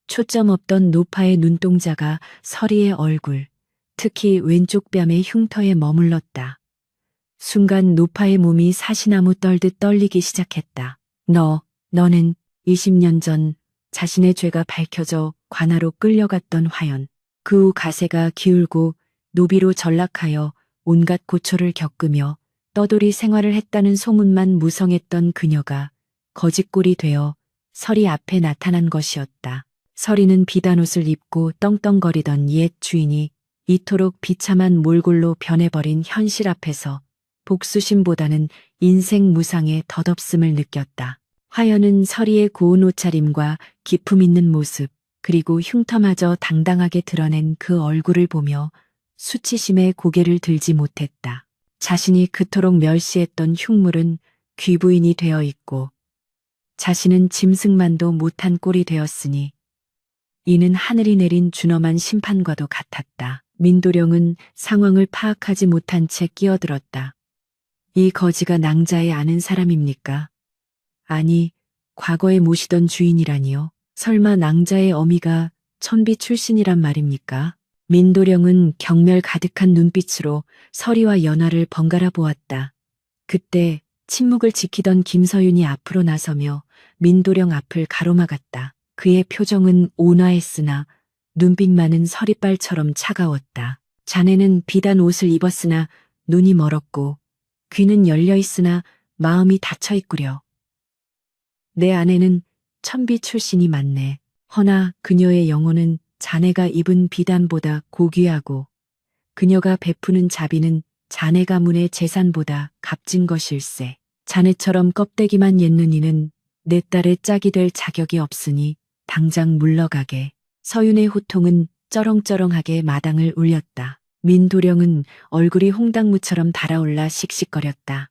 초점 없던 노파의 눈동자가 서리의 얼굴, 특히 왼쪽 뺨의 흉터에 머물렀다. 순간 노파의 몸이 사시나무 떨듯 떨리기 시작했다. 너는 20년 전 자신의 죄가 밝혀져 관아로 끌려갔던 화연. 그 후 가세가 기울고 노비로 전락하여 온갖 고초를 겪으며 떠돌이 생활을 했다는 소문만 무성했던 그녀가 거짓골이 되어 서리 앞에 나타난 것이었다. 서리는 비단 옷을 입고 떵떵거리던 옛 주인이 이토록 비참한 몰골로 변해버린 현실 앞에서 복수심보다는 인생 무상의 덧없음을 느꼈다. 화연은 서리의 고운 옷차림과 기품 있는 모습, 그리고 흉터마저 당당하게 드러낸 그 얼굴을 보며 수치심에 고개를 들지 못했다. 자신이 그토록 멸시했던 흉물은 귀부인이 되어 있고 자신은 짐승만도 못한 꼴이 되었으니 이는 하늘이 내린 준엄한 심판과도 같았다. 민도령은 상황을 파악하지 못한 채 끼어들었다. 이 거지가 낭자의 아는 사람입니까? 아니, 과거에 모시던 주인이라니요. 설마 낭자의 어미가 천비 출신이란 말입니까? 민도령은 경멸 가득한 눈빛으로 서리와 연화를 번갈아 보았다. 그때 침묵을 지키던 김서윤이 앞으로 나서며 민도령 앞을 가로막았다. 그의 표정은 온화했으나 눈빛만은 서리빨처럼 차가웠다. 자네는 비단 옷을 입었으나 눈이 멀었고 귀는 열려 있으나 마음이 닫혀 있구려. 내 아내는 천비 출신이 맞네. 허나 그녀의 영혼은 자네가 입은 비단보다 고귀하고 그녀가 베푸는 자비는 자네 가문의 재산보다 값진 것일세. 자네처럼 껍데기만 옌는 이는 내 딸의 짝이 될 자격이 없으니 당장 물러가게. 서윤의 호통은 쩌렁쩌렁하게 마당을 울렸다. 민도령은 얼굴이 홍당무처럼 달아올라 씩씩거렸다.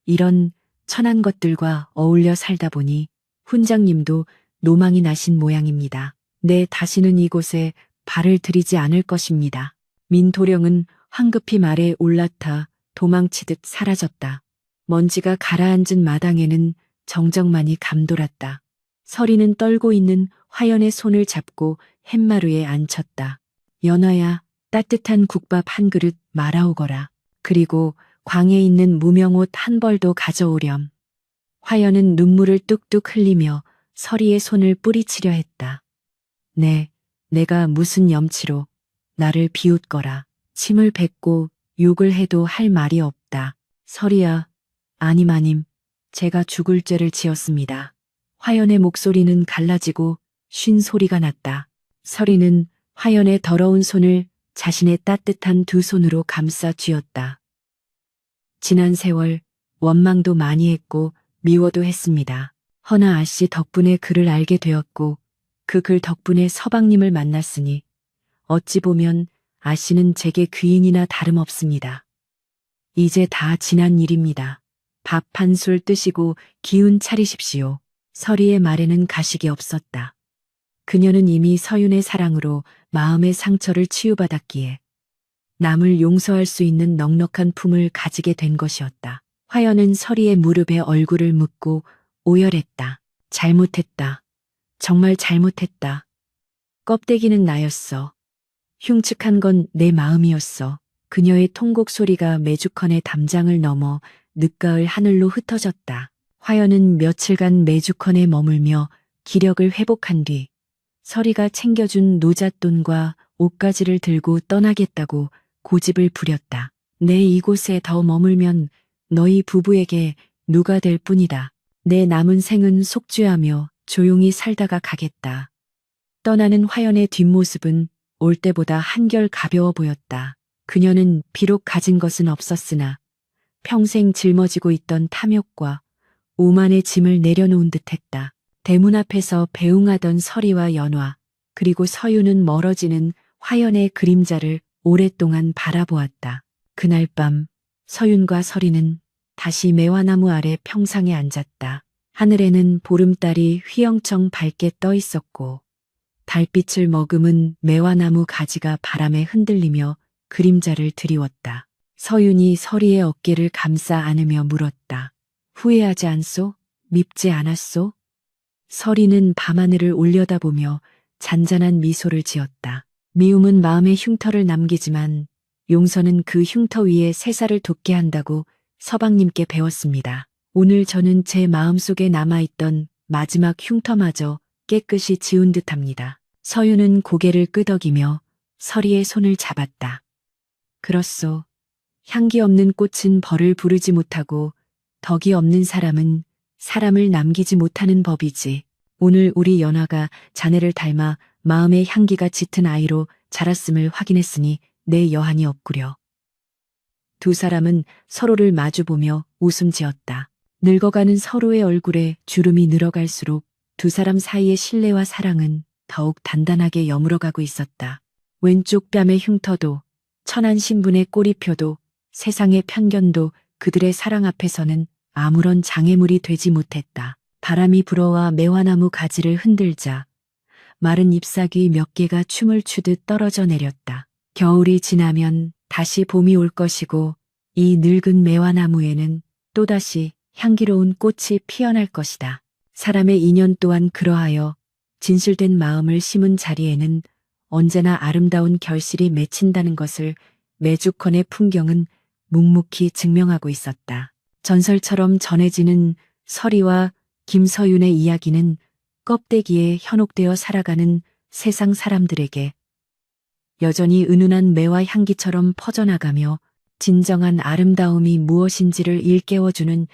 이런 천한 것들과 어울려 살다 보니 훈장님도 노망이 나신 모양입니다. 네, 다시는 이곳에 발을 들이지 않을 것입니다. 민도령은 황급히 말에 올라타 도망치듯 사라졌다. 먼지가 가라앉은 마당에는 정적만이 감돌았다. 서리는 떨고 있는 화연의 손을 잡고 햇마루에 앉혔다. 연화야, 따뜻한 국밥 한 그릇 말아오거라. 그리고 광에 있는 무명옷 한 벌도 가져오렴. 화연은 눈물을 뚝뚝 흘리며 서리의 손을 뿌리치려 했다. 네, 내가 무슨 염치로 나를 비웃거라. 침을 뱉고 욕을 해도 할 말이 없다. 서리야, 아님, 제가 죽을 죄를 지었습니다. 화연의 목소리는 갈라지고 쉰 소리가 났다. 서리는 화연의 더러운 손을 자신의 따뜻한 두 손으로 감싸 쥐었다. 지난 세월 원망도 많이 했고 미워도 했습니다. 허나 아씨 덕분에 그를 알게 되었고 그 글 덕분에 서방님을 만났으니 어찌 보면 아씨는 제게 귀인이나 다름없습니다. 이제 다 지난 일입니다. 밥 한 술 뜨시고 기운 차리십시오. 서리의 말에는 가식이 없었다. 그녀는 이미 서윤의 사랑으로 마음의 상처를 치유받았기에 남을 용서할 수 있는 넉넉한 품을 가지게 된 것이었다. 화연은 서리의 무릎에 얼굴을 묻고 오열했다. 잘못했다. 정말 잘못했다. 껍데기는 나였어. 흉측한 건 내 마음이었어. 그녀의 통곡 소리가 메주컨의 담장을 넘어 늦가을 하늘로 흩어졌다. 화연은 며칠간 메주컨에 머물며 기력을 회복한 뒤 서리가 챙겨준 노잣돈과 옷가지를 들고 떠나겠다고 고집을 부렸다. 내 이곳에 더 머물면 너희 부부에게 누가 될 뿐이다. 내 남은 생은 속죄하며 조용히 살다가 가겠다. 떠나는 화연의 뒷모습은 올 때보다 한결 가벼워 보였다. 그녀는 비록 가진 것은 없었으나 평생 짊어지고 있던 탐욕과 오만의 짐을 내려놓은 듯했다. 대문 앞에서 배웅하던 서리와 연화, 그리고 서유는 멀어지는 화연의 그림자를 오랫동안 바라보았다. 그날 밤 서윤과 서리는 다시 매화나무 아래 평상에 앉았다. 하늘에는 보름달이 휘영청 밝게 떠 있었고 달빛을 머금은 매화나무 가지가 바람에 흔들리며 그림자를 드리웠다. 서윤이 서리의 어깨를 감싸 안으며 물었다. 후회하지 않소? 밉지 않았소? 서리는 밤하늘을 올려다보며 잔잔한 미소를 지었다. 미움은 마음의 흉터를 남기지만 용서는 그 흉터 위에 새살을 돋게 한다고 서방님께 배웠습니다. 오늘 저는 제 마음속에 남아있던 마지막 흉터마저 깨끗이 지운 듯합니다. 서유는 고개를 끄덕이며 서리의 손을 잡았다. 그렇소. 향기 없는 꽃은 벌을 부르지 못하고 덕이 없는 사람은 사람을 남기지 못하는 법이지. 오늘 우리 연화가 자네를 닮아 마음의 향기가 짙은 아이로 자랐음을 확인했으니 내 여한이 없구려. 두 사람은 서로를 마주보며 웃음 지었다. 늙어가는 서로의 얼굴에 주름이 늘어갈수록 두 사람 사이의 신뢰와 사랑은 더욱 단단하게 여물어가고 있었다. 왼쪽 뺨의 흉터도, 천한 신분의 꼬리표도, 세상의 편견도 그들의 사랑 앞에서는 아무런 장애물이 되지 못했다. 바람이 불어와 매화나무 가지를 흔들자 마른 잎사귀 몇 개가 춤을 추듯 떨어져 내렸다. 겨울이 지나면 다시 봄이 올 것이고 이 늙은 매화나무에는 또다시 향기로운 꽃이 피어날 것이다. 사람의 인연 또한 그러하여 진실된 마음을 심은 자리에는 언제나 아름다운 결실이 맺힌다는 것을 매주컨의 풍경은 묵묵히 증명하고 있었다. 전설처럼 전해지는 서리와 김서윤의 이야기는 껍데기에 현혹되어 살아가는 세상 사람들에게 여전히 은은한 매화 향기처럼 퍼져나가며 진정한 아름다움이 무엇인지를 일깨워주는